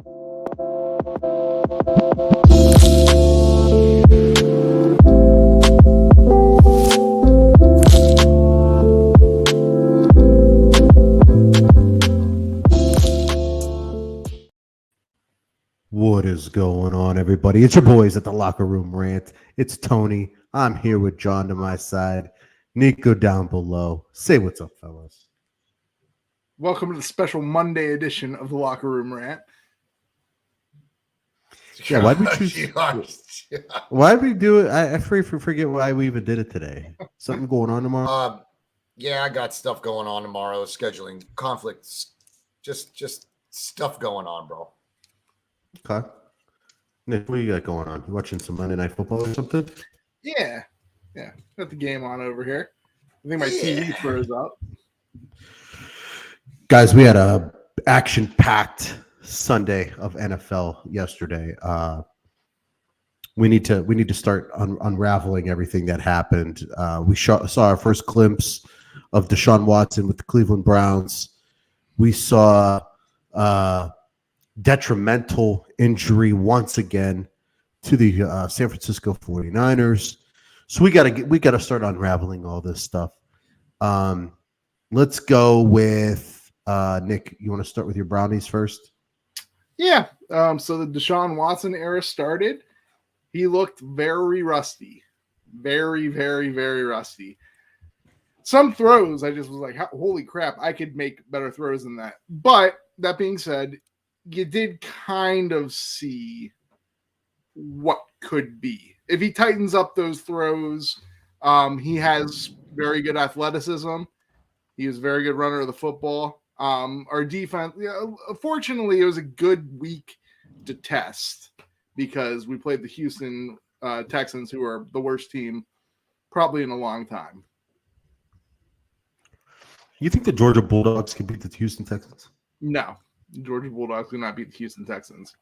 What is going on, everybody? It's your boys at the Locker Room Rant. It's Tony. I'm here with John to my side. Nico down below. Say what's up, fellas. Welcome to the special Monday edition of the Locker Room Rant. Yeah, why'd we choose? Why'd we do it? I forget why we even did it today. Something going on tomorrow? Yeah, I got stuff going on tomorrow. Scheduling conflicts, just stuff going on, bro. Okay. Nick, what you got going on? You watching some Monday Night Football or something? Yeah. Got the game on over here. I think my TV throws up. Guys, we had a action-packed Sunday of NFL yesterday. We need to start unraveling everything that happened. We saw our first glimpse of Deshaun Watson with the Cleveland Browns. We saw detrimental injury once again to the San Francisco 49ers. So we got to start unraveling all this stuff. Let's go with Nick. You want to start with your Brownies first? Yeah. So the Deshaun Watson era started. He looked very rusty. Very, very, very rusty. Some throws, I just was like, holy crap, I could make better throws than that. But that being said, you did kind of see what could be. If he tightens up those throws, he has very good athleticism. He was a very good runner of the football. Our defense, fortunately, it was a good week to test because we played the Houston Texans, who are the worst team probably in a long time. You think the Georgia Bulldogs can beat the Houston Texans? No. The Georgia Bulldogs do not beat the Houston Texans.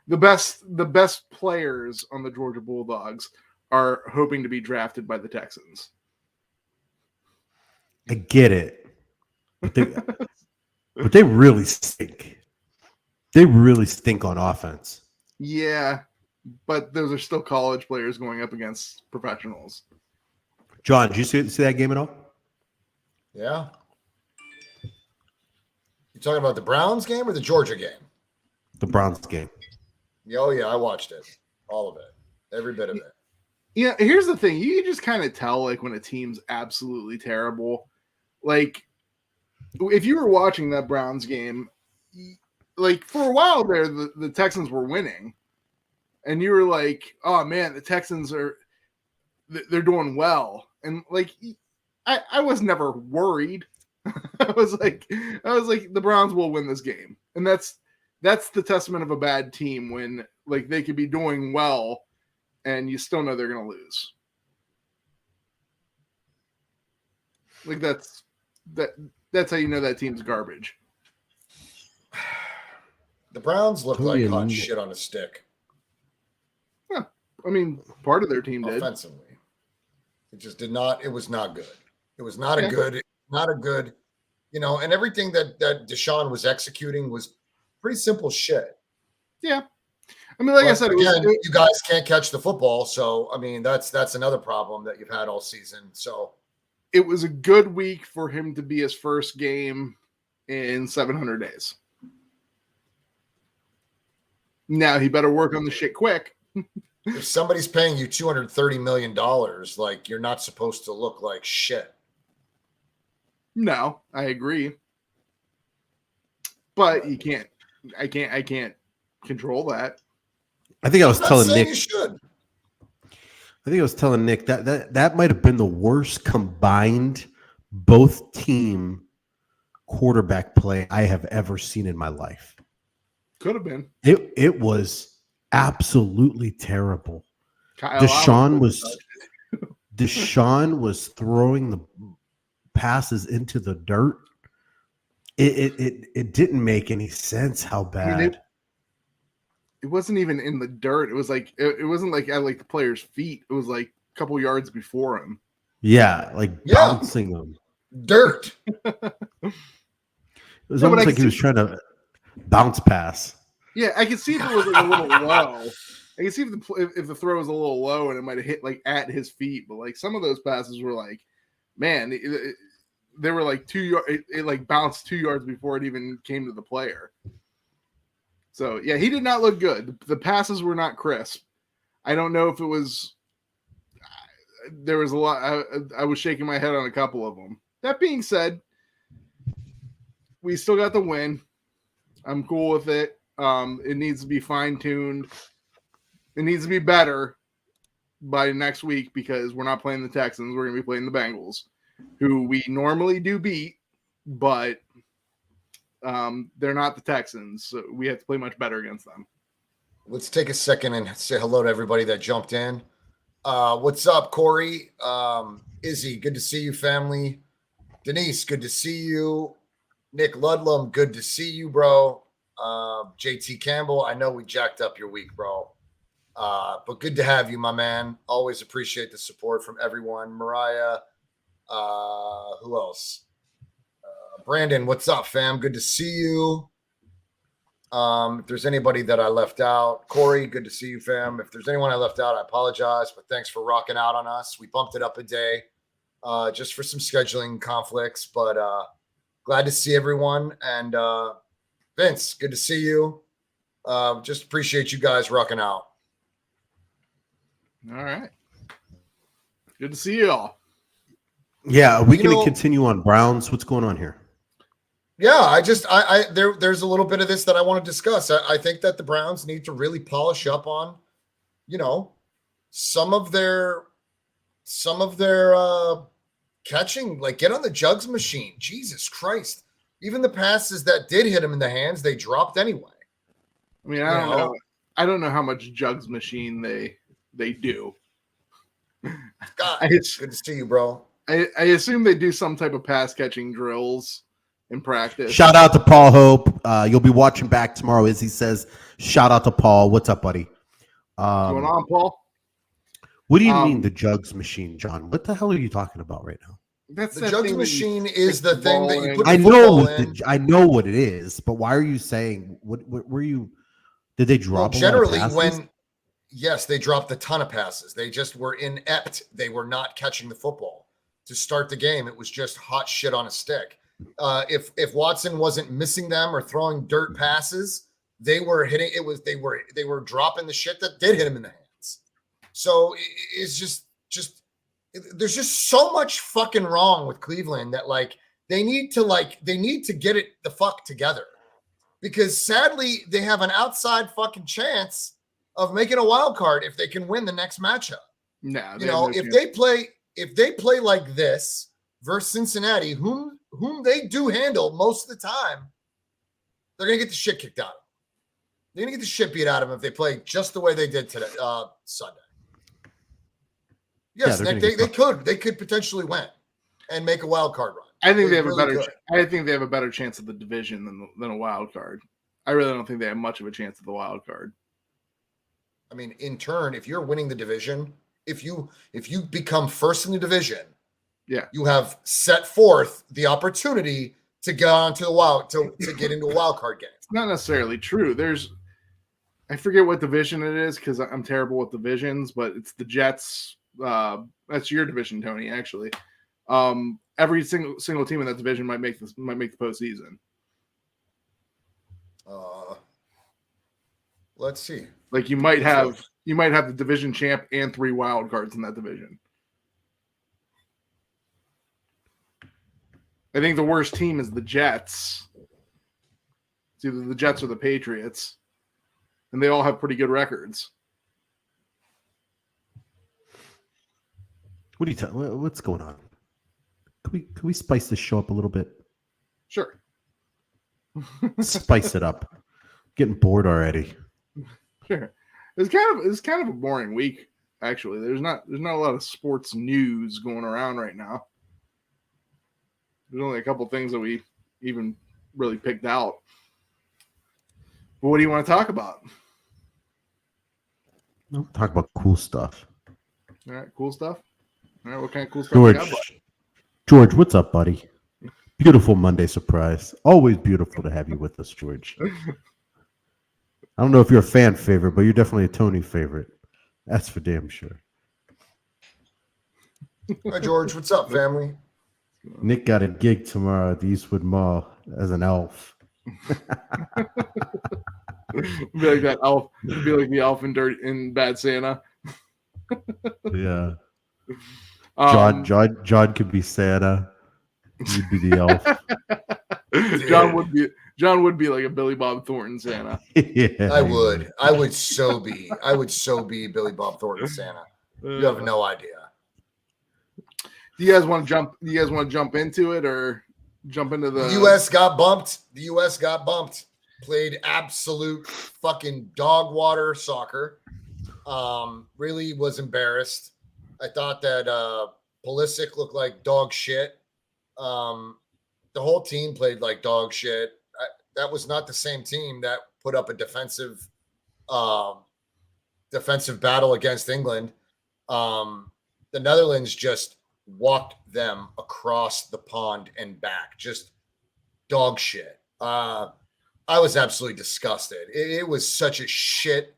The best players on the Georgia Bulldogs are hoping to be drafted by the Texans. I get it, but they really stink. They really stink on offense. Yeah, but those are still college players going up against professionals. John, did you see that game at all? Yeah. You talking about the Browns game or the Georgia game? The Browns game. Oh, yeah, I watched it. All of it. Every bit of it. Yeah, here's the thing. You can just kind of tell, like, when a team's absolutely terrible. Like, if you were watching that Browns game, like, for a while there, the Texans were winning. And you were like, oh, man, the Texans they're doing well. And, like, I was never worried. I was like, the Browns will win this game. And that's the testament of a bad team when, like, they could be doing well and you still know they're going to lose. Like, that's how you know that team's garbage. The Browns look like hot shit on a stick. Yeah. I mean, part of their team did. Offensively. It just did not. It was not good. It was not a good, and everything that Deshaun was executing was pretty simple shit. Yeah. I mean, like I said, you guys can't catch the football. So, I mean, that's another problem that you've had all season. So it was a good week for him to be his first game in 700 days. Now he better work on the shit quick. If somebody's paying you $230 million, like, you're not supposed to look like shit. No, I agree. But I can't control that. I think I was telling Nick. You should. I think I was telling Nick that might have been the worst combined both team quarterback play I have ever seen in my life. Could have been. It was absolutely terrible. Deshaun was throwing the passes into the dirt. It didn't make any sense how bad. I mean, it wasn't even in the dirt. It was like it wasn't like at like the player's feet. It was like a couple yards before him. Yeah, like bouncing them. Dirt. It was almost like he was trying to bounce pass. Yeah, I can see if it was like a little low. I can see if the throw was a little low and it might have hit like at his feet, but like some of those passes were like, man, they were like 2 yards. It like bounced 2 yards before it even came to the player. So yeah, he did not look good. The passes were not crisp. I don't know if it was. There was a lot. I was shaking my head on a couple of them. That being said, we still got the win. I'm cool with it. It needs to be fine-tuned. It needs to be better by next week because we're not playing the Texans. We're going to be playing the Bengals, who we normally do beat, but they're not the Texans. So we have to play much better against them. Let's take a second and say hello to everybody that jumped in. What's up, Corey? Izzy, good to see you, family. Denise, good to see you. Nick Ludlum, good to see you, bro. JT Campbell, I know we jacked up your week, bro. But good to have you, my man. Always appreciate the support from everyone. Mariah, who else? Brandon, what's up, fam? Good to see you. If there's anybody that I left out, Corey, good to see you, fam. If there's anyone I left out, I apologize, but thanks for rocking out on us. We bumped it up a day just for some scheduling conflicts, but glad to see everyone. And Vince, good to see you. Just appreciate you guys rocking out. All right. Good to see you all. Yeah, are we going to continue on Browns? What's going on here? Yeah, there's a little bit of this that I want to discuss. I think that the Browns need to really polish up on, some of their catching, like get on the jugs machine. Jesus Christ. Even the passes that did hit him in the hands, they dropped anyway. I mean, I don't know how much jugs machine they do. God, it's good to see you, bro. I assume they do some type of pass catching drills in practice. Shout out to Paul Hope. You'll be watching back tomorrow, as he says. Shout out to Paul. What's up, buddy? What's going on, Paul? What do you mean the jugs machine, John? What the hell are you talking about right now? That's the jugs machine is the thing that you put the I know what it is, but why are you saying what were you? Did they drop? Well, generally, yes, they dropped a ton of passes. They just were inept. They were not catching the football to start the game. It was just hot shit on a stick. If Watson wasn't missing them or throwing dirt passes, they were hitting. They were dropping the shit that did hit him in the hands. So it's just there's just so much fucking wrong with Cleveland that they need to get it the fuck together, because sadly they have an outside fucking chance of making a wild card if they can win the next matchup. No, if they play like this versus Cincinnati, whom they do handle most of the time, they're gonna get the shit kicked out of them. They're gonna get the shit beat out of them if they play just the way they did today, Sunday. Yes, they could potentially win and make a wild card run. I think they have a better chance of the division than a wild card. I really don't think they have much of a chance of the wild card. I mean, in turn, if you're winning the division, if you become first in the division, you have set forth the opportunity to get onto the to get into a wild card game. It's not necessarily true. I forget what division it is because I'm terrible with divisions, but it's the Jets. That's your division, Tony. Actually, every single team in that division might make the postseason. Let's see. Like you might have the division champ and 3 wild cards in that division. I think the worst team is the Jets. It's either the Jets or the Patriots, and they all have pretty good records. What are you what's going on? Can we spice this show up a little bit? Sure. Spice it up. Getting bored already. Sure. It's kind of a boring week, actually. There's not a lot of sports news going around right now. There's only a couple things that we even really picked out. But what do you want to talk about? We'll talk about cool stuff. All right, cool stuff. All right, what kind of cool stuff? George, what's up, buddy? Beautiful Monday surprise. Always beautiful to have you with us, George. I don't know if you're a fan favorite, but you're definitely a Tony favorite. That's for damn sure. Hi, George. What's up, family? Nick got a gig tomorrow at the Eastwood Mall as an elf. Be like that elf. Be like the elf in Bad Santa. Yeah. John could be Santa. You'd be the elf. John would be like a Billy Bob Thornton Santa. Yeah, I would so be Billy Bob Thornton Santa. You have no idea. Do you guys want to jump into it or jump into the U.S. got bumped. The U.S. got bumped. Played absolute fucking dog water soccer. Really was embarrassed. I thought that Pulisic looked like dog shit. The whole team played like dog shit. That was not the same team that put up a defensive battle against England. The Netherlands just walked them across the pond and back. Just dog shit. I was absolutely disgusted. It was such a shit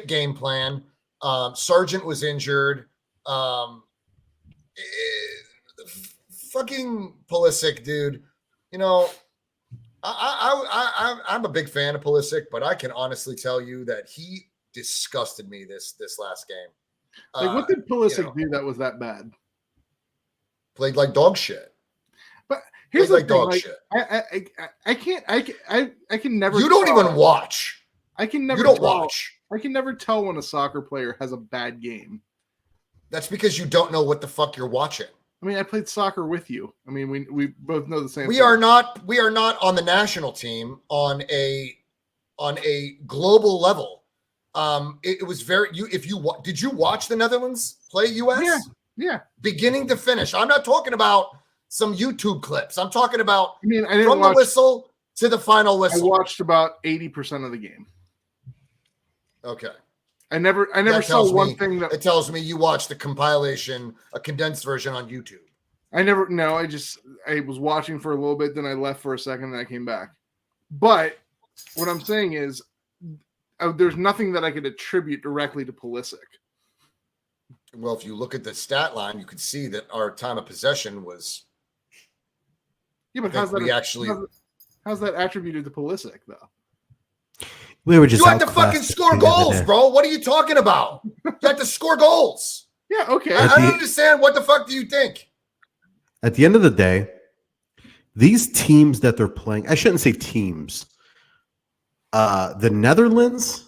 game plan. Sargent was injured. Fucking Pulisic, dude. You know, I'm a big fan of Pulisic, but I can honestly tell you that he disgusted me this last game. Like, what did Pulisic do that was that bad? Played like dog shit. But here's played the like thing, dog shit. I can never. You don't even watch. I can never. You don't tell, watch. I can never tell when a soccer player has a bad game. That's because you don't know what the fuck you're watching. I mean, I played soccer with you. I mean, we both know the same. We are not on the national team on a global level. It was very did you watch the Netherlands play US? Yeah. Beginning to finish. I'm not talking about some YouTube clips. I'm talking about I didn't from the whistle to the final whistle. I watched about 80% of the game. Okay. I never saw one thing that it tells me you watched the compilation, a condensed version on YouTube. I was watching for a little bit, then I left for a second, then I came back. But what I'm saying is there's nothing that I could attribute directly to Pulisic. Well, if you look at the stat line, you could see that our time of possession was. Yeah, but how's that attributed to Pulisic though? We were just. You have to fucking score goals, bro. What are you talking about? You have to score goals. Yeah, okay. I don't understand. What the fuck do you think? At the end of the day, these teams that they're playing, I shouldn't say teams. The Netherlands,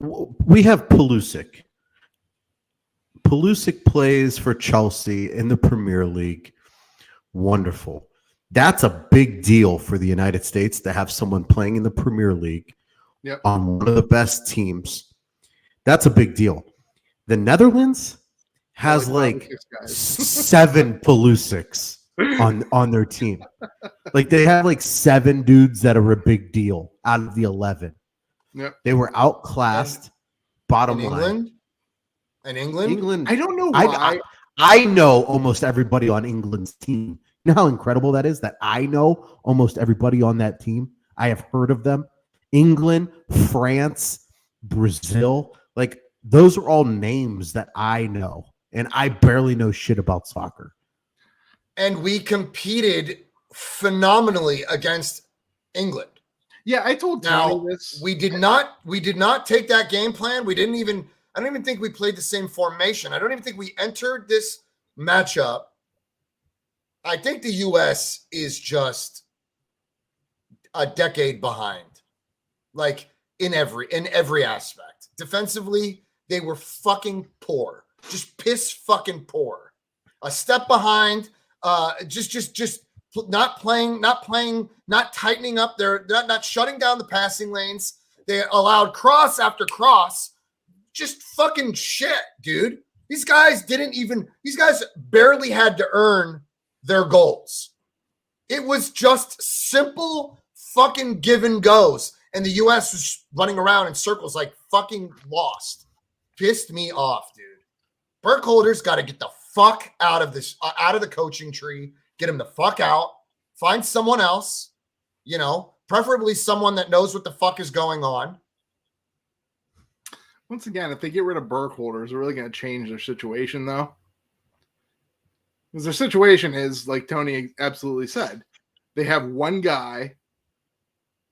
we have Pulisic. Pulisic plays for Chelsea in the Premier League. Wonderful. That's a big deal for the United States to have someone playing in the Premier League on one of the best teams. That's a big deal. The Netherlands has like 7 Pulisics on their team. Like they have like 7 dudes that are a big deal out of the 11. Yep. They were outclassed. Bottom line. In England? I don't know why. I know almost everybody on England's team. You know how incredible that is that I know almost everybody on that team. I have heard of them. England, France, Brazil. Like those are all names that I know. And I barely know shit about soccer. And we competed phenomenally against England. Yeah, I told Tony this. We did not take that game plan. I don't even think we played the same formation. I don't even think we entered this matchup. I think the US is just a decade behind. Like in every aspect. Defensively, they were fucking poor. Just piss fucking poor. A step behind, just not playing, not tightening up not shutting down the passing lanes. They allowed cross after cross. Just fucking shit, dude. These guys barely had to earn their goals. It was just simple fucking give and goes. And the US was running around in circles like fucking lost. Pissed me off, dude. Burkholder's got to get the fuck out of the coaching tree. Get him the fuck out. Find someone else. You know, Preferably someone that knows what the fuck is going on. Once again, if they get rid of Burkholder, is it really going to change their situation, though? Because their situation is, like Tony absolutely said, they have one guy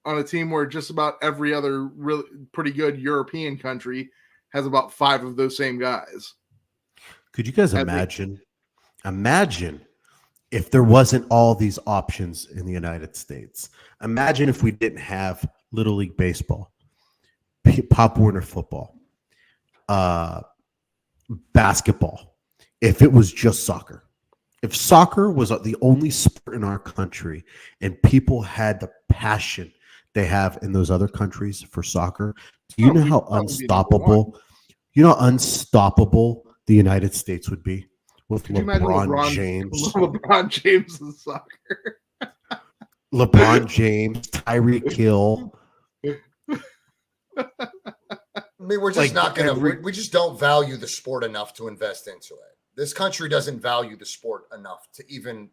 on a team where just about every other really pretty good European country has about 5 of those same guys. Could you guys imagine? Imagine if there wasn't all these options in the United States. Imagine if we didn't have Little League Baseball, Pop Warner football, basketball. If it was just soccer. If soccer was the only sport in our country and people had the passion they have in those other countries for soccer, do you know how unstoppable the United States would be with LeBron James? LeBron James in soccer. LeBron James, Tyreek Hill. I mean, we're just not going to, we just don't value the sport enough to invest into it. This country doesn't value the sport enough to even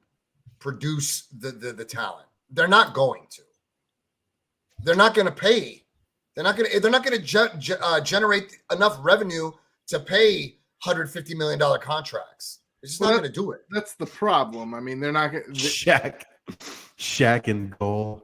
produce the talent. They're not going to. They're not going to pay. They're not going to generate enough revenue to pay $150 million contracts. They're just not going to do it. That's the problem. I mean, they're not going to. Shaq and goal.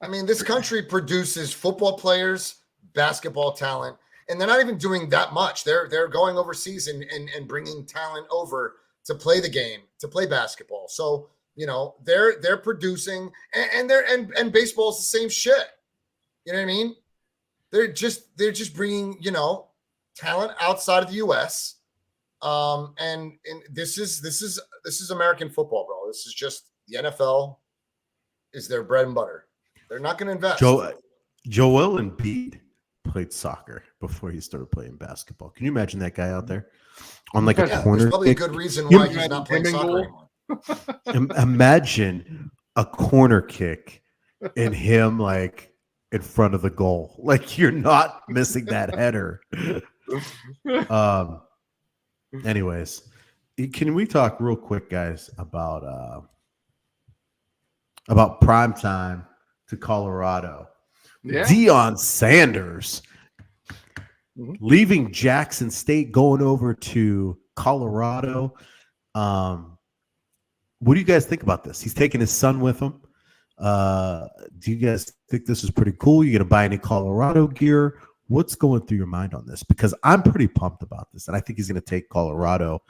I mean, this country produces football players, basketball talent, and they're not even doing that much. They're going overseas and bringing talent over to play the game, to play basketball. So, you know, they're producing, and baseball is the same shit. You know what I mean? They're just bringing, you know, talent outside of the U.S. And this is American football, bro. This is just the NFL is their bread and butter. They're not going to invest. Joel Embiid played soccer before he started playing basketball. Can you imagine that guy out there on like a corner? There's probably a good reason why he's not playing soccer anymore. Imagine a corner kick and him like in front of the goal. Like you're not missing that header. Anyways, can we talk real quick, guys, about prime time to Colorado? Yeah. Deion Sanders leaving Jackson State, going over to Colorado. What do you guys think about this? He's taking his son with him. Do you guys think this is pretty cool? You gonna buy any Colorado gear? What's going through your mind on this? Because I'm pretty pumped about this, and I think he's gonna take Colorado,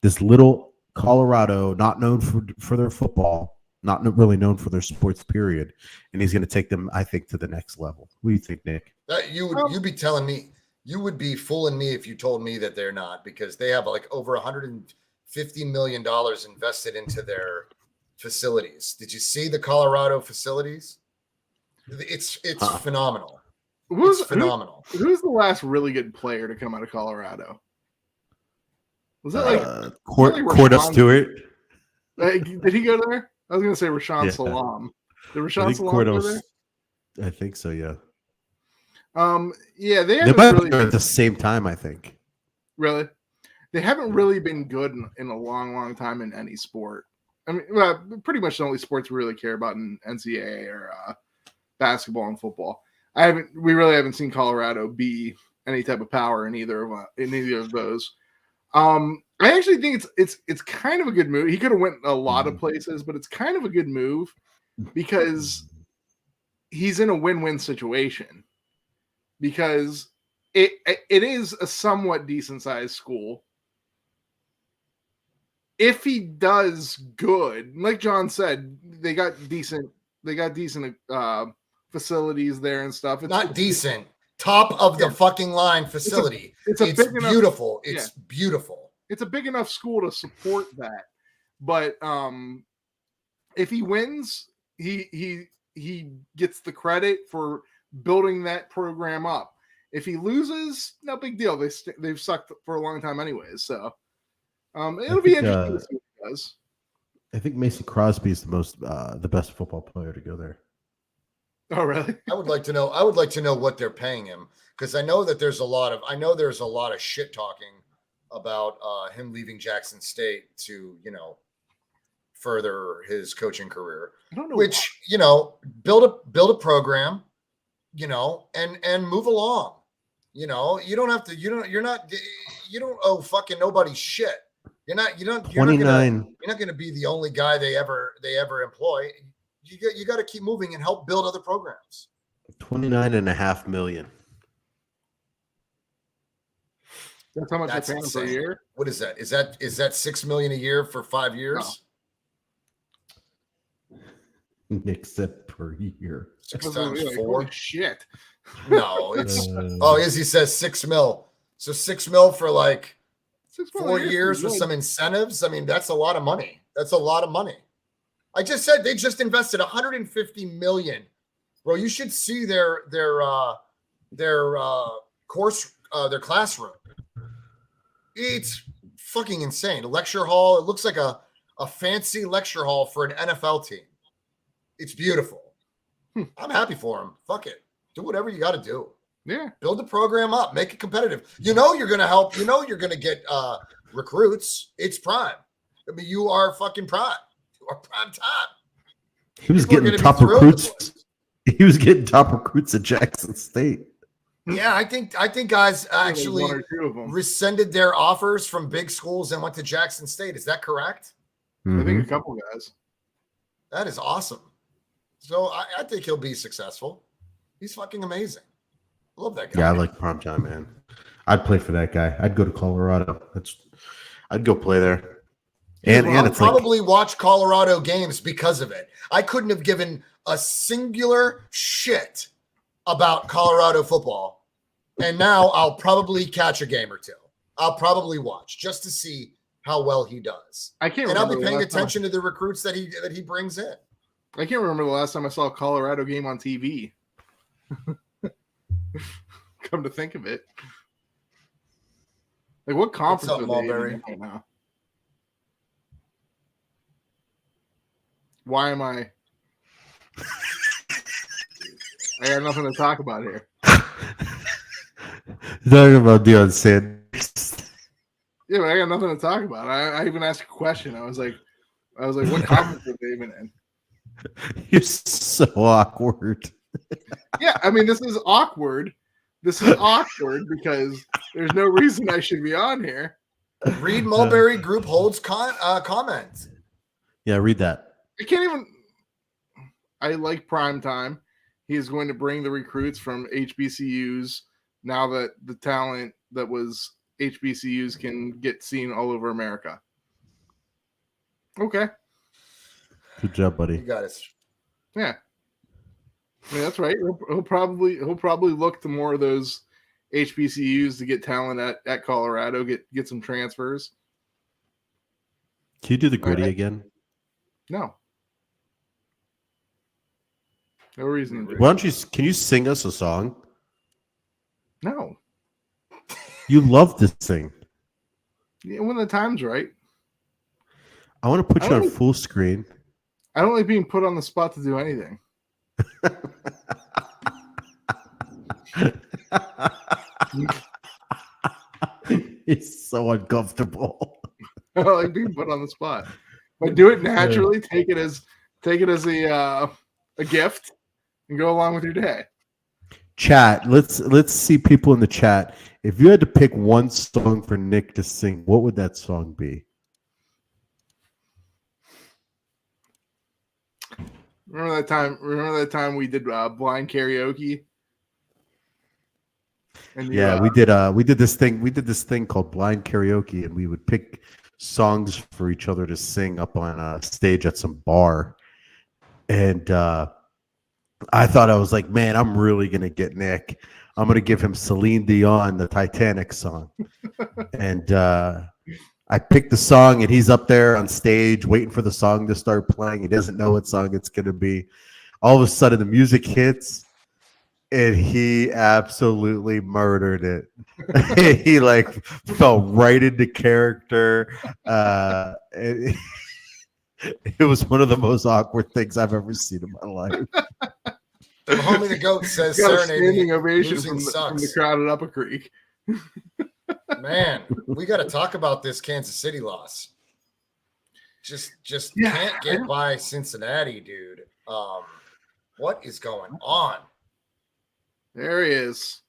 this little Colorado, not known for their football, not really known for their sports, period, and he's going to take them, I think, to the next level. What do you think, Nick? You'd be telling me, you would be fooling me if you told me that they're not, because they have like over $150 million invested into their facilities. Did you see the Colorado facilities? It's phenomenal. It's phenomenal. Who's the last really good player to come out of Colorado? Was that like Cordell Stewart? Did he go there? I was going to say Rashawn Salam. Did Rashawn Salam go there? I think so, yeah. Yeah, they might really be at the same time, I think. Really? They haven't really been good in a long, long time in any sport. I mean, well, pretty much the only sports we really care about in NCAA or basketball and football. We really haven't seen Colorado be any type of power in either of those. I actually think it's kind of a good move. He could have went a lot of places, but it's kind of a good move because he's in a win-win situation. Because it is a somewhat decent sized school. If he does good, like John said, they got decent facilities there and stuff. It's not decent. Top of the fucking line facility. It's beautiful. It's beautiful. It's a big enough school to support that. But if he wins, he gets the credit for building that program up. If he loses, no big deal. They've sucked for a long time anyways. So it'll be interesting to see what he does. I think Mason Crosby is the best football player to go there. Oh, really? I would like to know what they're paying him, because I know there's a lot of shit talking about him leaving Jackson State to, you know, further his coaching career. I don't know Which, build a program, and move along. You don't have to, you don't owe fucking nobody shit. You're not gonna be the only guy they ever employ. You got to keep moving and help build other programs. 29.5 million. That's how much they're paying per year. What is that? Is that $6 million a year for 5 years? Nick said per year. 6 times like, 4. holy shit. No, it's Izzy says 6 mil. So 6 mil for like 4 years with some incentives. I mean, that's a lot of money. I just said they just invested $150 million. Bro, you should see their classroom. It's fucking insane. A lecture hall. It looks like a fancy lecture hall for an NFL team. It's beautiful. I'm happy for them. Fuck it. Do whatever you got to do. Yeah. Build the program up. Make it competitive. You're going to help. You're going to get recruits. It's prime. I mean, you are fucking prime. You are prime time. He was getting top recruits. He was getting top recruits at Jackson State. Yeah, I think guys actually rescinded their offers from big schools and went to Jackson State. Is that correct? I think a couple guys. That is awesome. So I think he'll be successful. He's fucking amazing. I love that guy. Yeah, I like primetime, man. I'd play for that guy. I'd go to Colorado. I'd go play there. And it's probably watch Colorado games because of it. I couldn't have given a singular shit about Colorado football. And now I'll probably catch a game or two. I'll probably watch just to see how well he does. And I'll be paying attention to the recruits that he brings in. I can't remember the last time I saw a Colorado game on TV. Come to think of it. Like, what conference are they in right now? Why am I got nothing to talk about here. Talking about Deion Sanders. Yeah, but I got nothing to talk about. I even asked a question. I was like, what conference are they even in? You're so awkward. Yeah, I mean, this is awkward. This is awkward because there's no reason I should be on here. Read Mulberry Group holds comments. Yeah, read that. I can't even. I like primetime. He is going to bring the recruits from HBCUs now that the talent that was HBCUs can get seen all over America. Okay. Good job, buddy. You got it. Yeah. I mean, that's right. He'll probably look to more of those HBCUs to get talent at Colorado, get some transfers. Can you do the gritty again? No. No reason. Why don't you? Can you sing us a song? No. You love this thing. Yeah, when the time's right. I want to put you on full screen. I don't like being put on the spot to do anything. It's so uncomfortable. I don't like being put on the spot. But do it naturally. Take it as a gift, and go along with your day. Chat. Let's see people in the chat. If you had to pick one song for Nick to sing, what would that song be? Remember that time we did blind karaoke? And we did this thing called blind karaoke, and we would pick songs for each other to sing up on a stage at some bar. And I thought, I was like, man, I'm really gonna get Nick. I'm gonna give him Celine Dion, the Titanic song. And I picked the song, and he's up there on stage waiting for the song to start playing. He doesn't know what song it's going to be. All of a sudden, the music hits, and he absolutely murdered it. He fell right into character. It was one of the most awkward things I've ever seen in my life. Homie the Goat says got a standing ovation from sucks. From the crowd at Upper Creek. Man, we got to talk about this Kansas City loss. just Yeah, can't get by Cincinnati, dude. What is going on? There he is.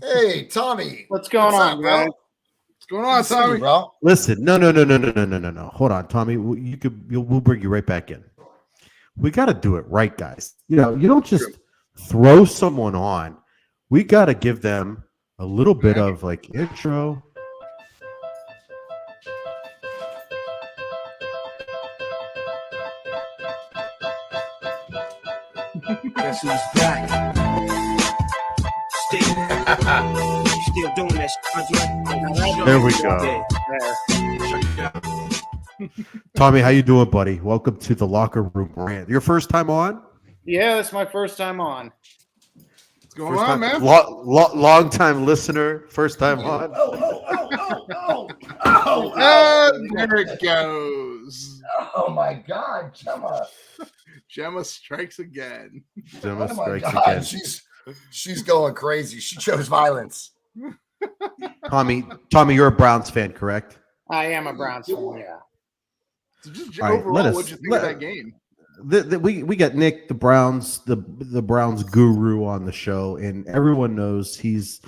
Hey, Tommy. What's going on, up, guys? What's going Good on, to see you, Tommy? bro. Listen, no. Hold on, Tommy. We'll bring you right back in. We got to do it right, guys. You don't just throw someone on. We got to give them a little bit of like intro. Guess who's back? Still doing that shit, Andre? There we go. Tommy, how you doing, buddy? Welcome to the Locker Room Rant. Your first time on? Yeah, this is my first time on. What's going on, man? Long time listener, first time on. And there it goes. Oh my God, Gemma strikes again. Gemma Oh my strikes God, again. she's going crazy. She chose violence. Tommy, you're a Browns fan, correct? I am a Browns fan, yeah. So just All right, overall, what'd you think of that game? We got Nick, the Browns guru on the show, and everyone knows he's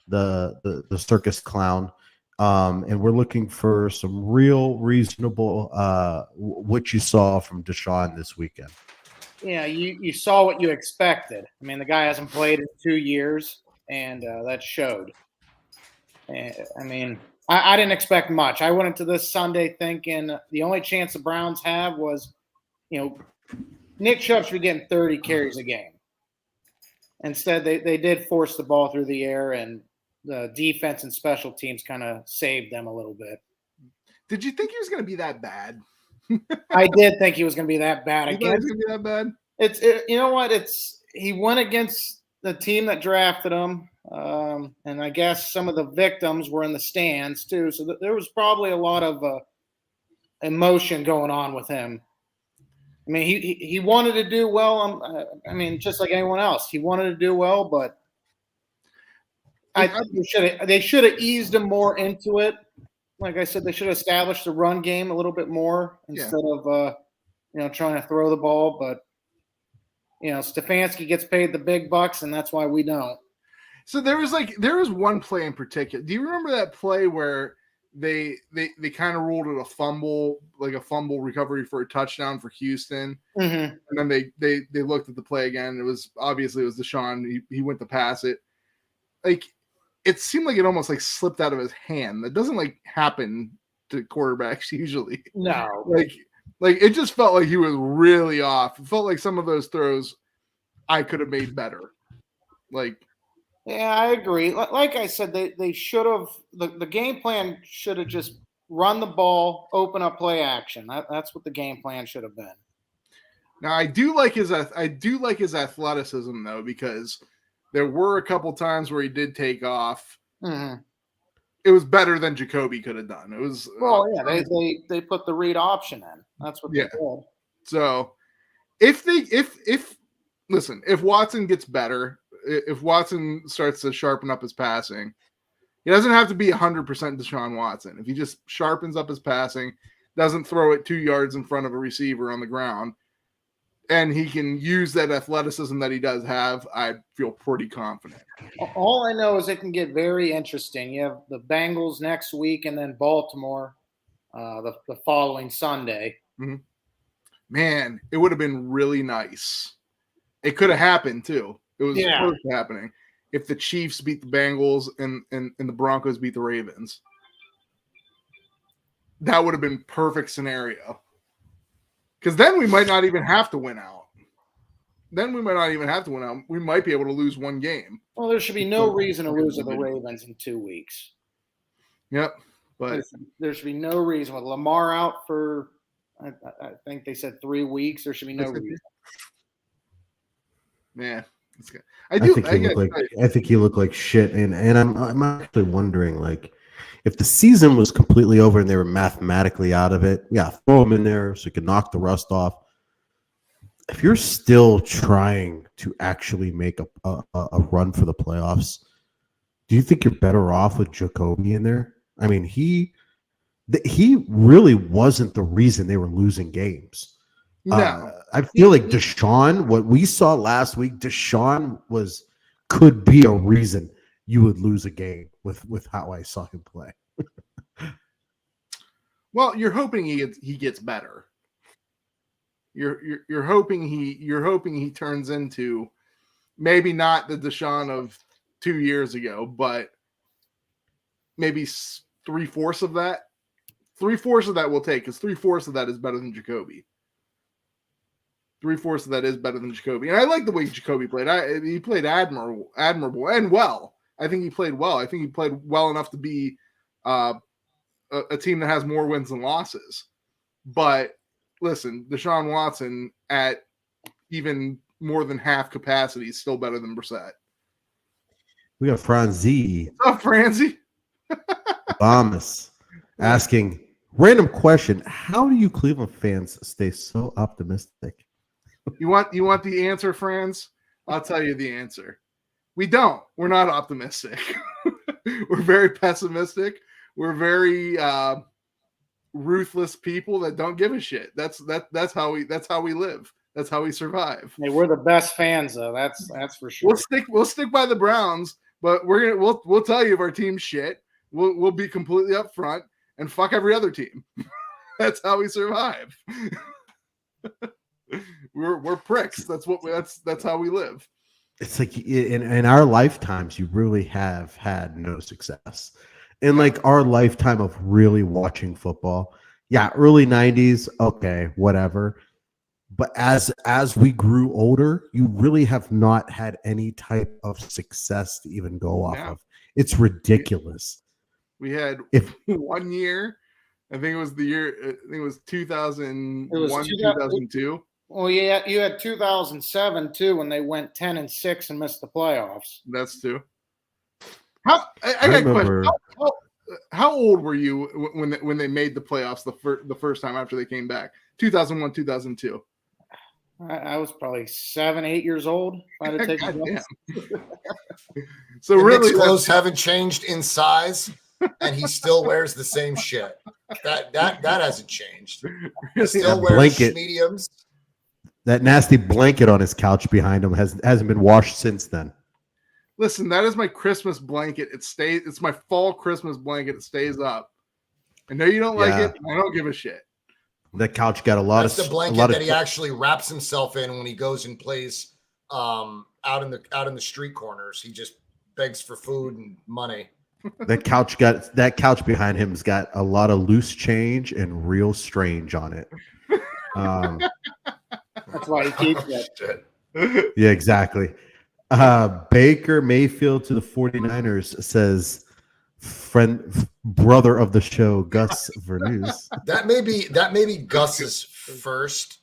the circus clown. And we're looking for some real reasonable what you saw from Deshaun this weekend. Yeah, you saw what you expected. I mean, the guy hasn't played in 2 years, and that showed. I mean, I didn't expect much. I went into this Sunday thinking the only chance the Browns have was, Nick Chubb should be getting 30 carries a game. Instead, they did force the ball through the air, and the defense and special teams kind of saved them a little bit. Did you think he was going to be that bad? I did think he was going to be that bad You thought he again. was going to be that bad? You know what? He went against the team that drafted him, and I guess some of the victims were in the stands too. So there was probably a lot of emotion going on with him. I mean, he wanted to do well. I mean, just like anyone else, he wanted to do well, but I think they should have eased him more into it. Like I said, they should have established the run game a little bit more instead of trying to throw the ball. But Stefanski gets paid the big bucks, and that's why we don't. So there was one play in particular. Do you remember that play where they kind of ruled it a fumble recovery for a touchdown for Houston, Mm-hmm. and then they looked at the play again. It was Deshaun. He went to pass it. Like, it seemed like it almost like slipped out of his hand. That doesn't like happen to quarterbacks usually. No, Like it just felt like he was really off. It felt like some of those throws I could have made better. yeah, I agree. Like I said, they should have the game plan should have just run the ball, open up play action. That's what the game plan should have been. Now I do like his athleticism though, because there were a couple times where he did take off. Mm-hmm. It was better than Jacoby could have done. It was they put the read option in. That's what they did. So if Watson gets better, if Watson starts to sharpen up his passing, he doesn't have to be 100% Deshaun Watson. If he just sharpens up his passing, doesn't throw it 2 yards in front of a receiver on the ground, and he can use that athleticism that he does have, I feel pretty confident. All I know is it can get very interesting. You have the Bengals next week and then Baltimore the following Sunday. Mm-hmm. Man, it would have been really nice. It could have happened too. It was close to happening if the Chiefs beat the Bengals and the Broncos beat the Ravens. That would have been perfect scenario. Because then we might not even have to win out. We might be able to lose one game. Well, there should be no reason to lose to the Ravens in 2 weeks. Yep. But there should be no reason. With Lamar out for, I think they said 3 weeks, there should be no reason. Man, it's good. I think he looked like shit, and I'm actually wondering, like, if the season was completely over and they were mathematically out of it, throw him in there so you can knock the rust off. If you're still trying to actually make a run for the playoffs, do you think you're better off with Jacoby in there? I mean, he He really wasn't the reason they were losing games. No, I feel like Deshaun, what we saw last week, Deshaun could be a reason you would lose a game with how I saw him play. well, you're hoping he gets better. You're hoping he turns into maybe not the Deshaun of 2 years ago, but maybe 3/4 of that. 3/4 of that will take, because 3/4 of that is better than Jacoby. 3/4 of that is better than Jacoby, and I like the way Jacoby played. He played admirable and well. I think he played well. I think he played well enough to be a team that has more wins than losses. But listen, Deshaun Watson at even more than half capacity is still better than Brissett. We got Franzi What's up, Francie? Bombas asking random question: how do you Cleveland fans stay so optimistic? You want the answer, Franz? I'll tell you the answer. We don't. We're not optimistic. We're very pessimistic. We're very ruthless people that don't give a shit. That's how we live. That's how we survive. Hey, we're the best fans, though. That's for sure. We'll stick by the Browns, but we'll tell you if our team's shit. We'll be completely upfront and fuck every other team. That's how we survive. we're pricks. That's how we live. It's like in our lifetimes, you really have had no success. In like our lifetime of really watching football, yeah, early 90s, okay, whatever. But as we grew older, you really have not had any type of success to even go off of. It's ridiculous. We had 1 year. I think it was the year. I think it was 2001, 2002. Well, yeah, you had 2007 too, when they went 10-6 and missed the playoffs. That's two. I got a question. How old were you when they made the playoffs the first time after they came back? 2001, 2002. I was probably 7, 8 years old. So and really, Nick's clothes haven't changed in size, and he still wears the same shit. That hasn't changed. He still wears mediums. That nasty blanket on his couch behind him hasn't been washed since then. Listen, that is my Christmas blanket. It's my fall Christmas blanket. It stays up. I know you don't like it. I don't give a shit. That couch got a lot That's the blanket that he actually wraps himself in when he goes and plays out in the street corners. He just begs for food and money. That couch behind him's got a lot of loose change and real strange on it. That's why he keeps it. Yeah, exactly. Baker Mayfield to the 49ers says brother of the show, Gus Vernus. That may be Gus's first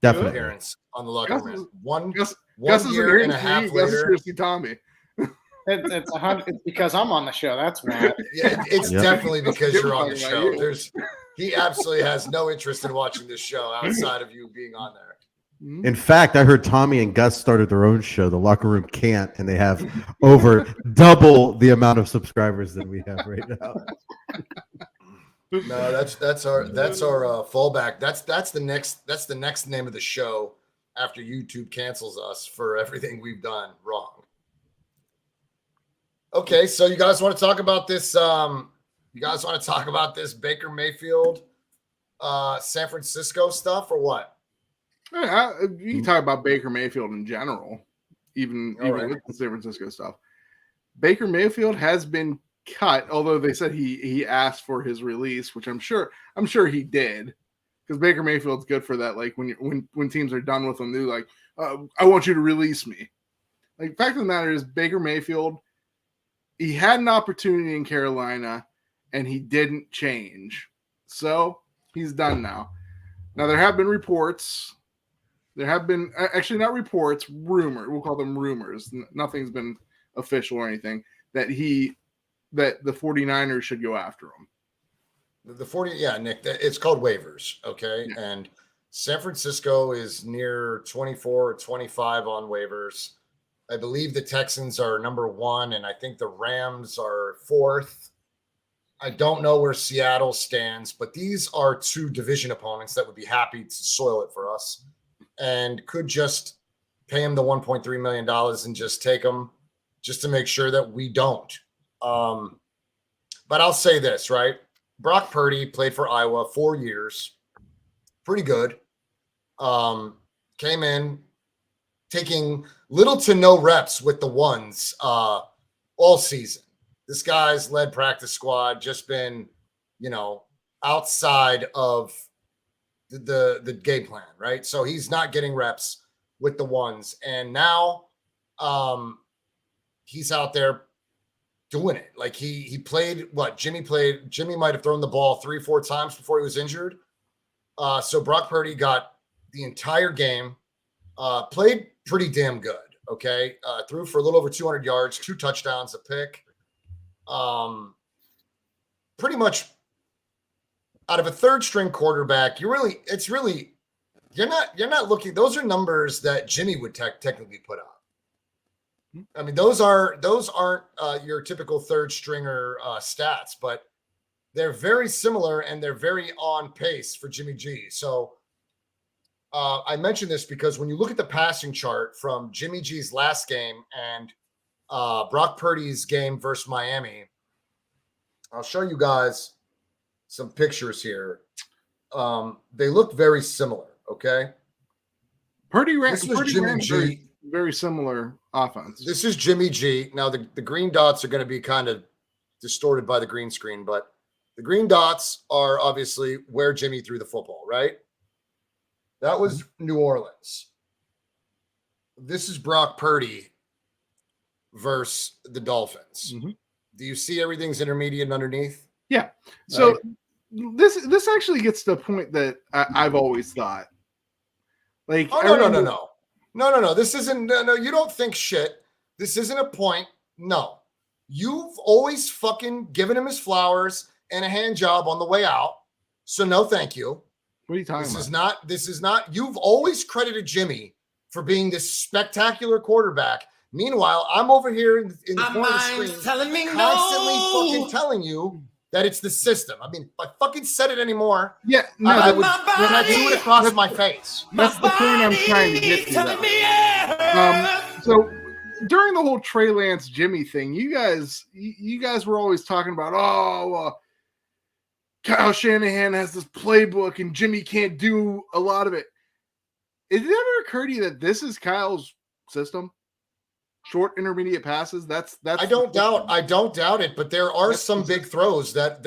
appearance on the locker room. One year and a half later. Tommy. It's because I'm on the show. That's why. Yeah, it's definitely because you're on the show. He absolutely has no interest in watching this show outside of you being on there. In fact, I heard Tommy and Gus started their own show. The Locker Room Can't, and they have over double the amount of subscribers that we have right now. No, that's our fallback. That's the next name of the show after YouTube cancels us for everything we've done wrong. Okay, so you guys want to talk about this? You guys want to talk about this Baker Mayfield, San Francisco stuff, or what? Yeah, you can talk about Baker Mayfield in general, even with the San Francisco stuff. Baker Mayfield has been cut, although they said he asked for his release, which I'm sure he did, because Baker Mayfield's good for that. Like when teams are done with him, they're like, "I want you to release me." Like, fact of the matter is, Baker Mayfield, he had an opportunity in Carolina, and he didn't change, so he's done now. Now there have been reports. There have been actually not reports, rumor. We'll call them rumors. Nothing's been official or anything that the 49ers should go after him. Nick, it's called waivers, okay? Yeah. And San Francisco is near 24 or 25 on waivers. I believe the Texans are number 1, and I think the Rams are 4th. I don't know where Seattle stands, but these are two division opponents that would be happy to soil it for us and could just pay him the $1.3 million and just take them just to make sure that we don't. But I'll say this, right? Brock Purdy played for Iowa 4 years. Pretty good. Came in taking little to no reps with the ones all season. This guy's led practice squad, just been, outside of the game plan, right? So he's not getting reps with the ones. And now he's out there doing it. Like he played Jimmy might have thrown the ball 3-4 times before he was injured. So Brock Purdy got the entire game, played pretty damn good. Okay. Threw for a little over 200 yards, 2 touchdowns, a pick. Pretty much out of a third string quarterback, you're not looking, those are numbers that Jimmy would technically put up. I mean, those aren't your typical third stringer stats, but they're very similar and they're very on pace for Jimmy G. So I mention this because when you look at the passing chart from Jimmy G's last game and Brock Purdy's game versus Miami, I'll show you guys some pictures here. They look very similar. Okay. Purdy ran Jimmy G. Very similar offense. This is Jimmy G. Now the green dots are going to be kind of distorted by the green screen, but the green dots are obviously where Jimmy threw the football, right? That was New Orleans. This is Brock Purdy versus the Dolphins. Mm-hmm. Do you see everything's intermediate and underneath? Yeah. So this actually gets to the point that I've always thought. Like, No. This isn't. No, you don't think shit. This isn't a point. No, you've always fucking given him his flowers and a hand job on the way out. So no, thank you. What are you talking about? This is not. You've always credited Jimmy for being this spectacular quarterback. Meanwhile, I'm over here in the corner of the screen, constantly fucking telling you that it's the system. I mean, if I fucking said it anymore, yeah, no, I would do it across my face. That's the point I'm trying to get to. So during the whole Trey Lance Jimmy thing, you guys were always talking about, Kyle Shanahan has this playbook and Jimmy can't do a lot of it. It never occurred to you that this is Kyle's system? Short intermediate passes. That's I don't doubt it, but there are some big throws that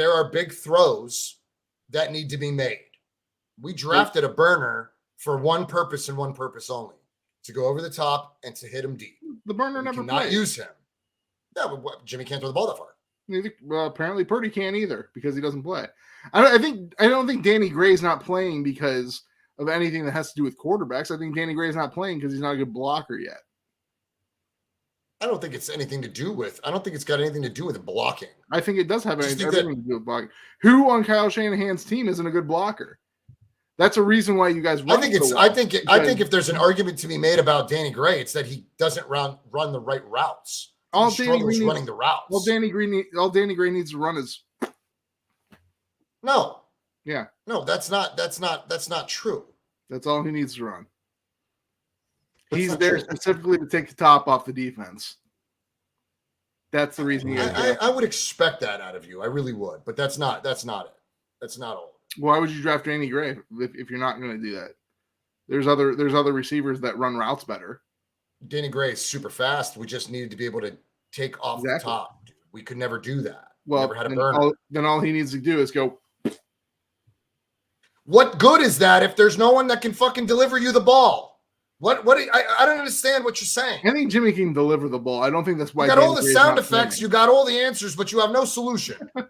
need to be made. We drafted a burner for one purpose and one purpose only, to go over the top and to hit him deep. The burner never played. Use him. Yeah, but Jimmy can't throw the ball that far. Apparently Purdy can't either because he doesn't play. I don't think Danny Gray's not playing because of anything that has to do with quarterbacks. I think Danny Gray's not playing because he's not a good blocker yet. I don't think it's anything to do with. I don't think it's got anything to do with blocking. I think it does have everything to do with blocking. Who on Kyle Shanahan's team isn't a good blocker? That's a reason why you guys. I think if there's an argument to be made about Danny Gray, it's that he doesn't run the right routes. All Danny Gray running the routes. All Danny Gray needs to run is. No. Yeah. No, that's not true. That's all he needs to run. He's there specifically to take the top off the defense. That's the reason. I would expect that out of you. I really would, but that's not it. That's not all. Why would you draft Danny Gray if you're not going to do that? There's other receivers that run routes better. Danny Gray is super fast. We just needed to be able to take off the top. We could never do that. Well, never had a burner. Then all he needs to do is go. What good is that if there's no one that can fucking deliver you the ball? What I don't understand what you're saying. I think Jimmy can deliver the ball. I don't think that's why. You got all the sound effects, you got all the answers, but you have no solution. I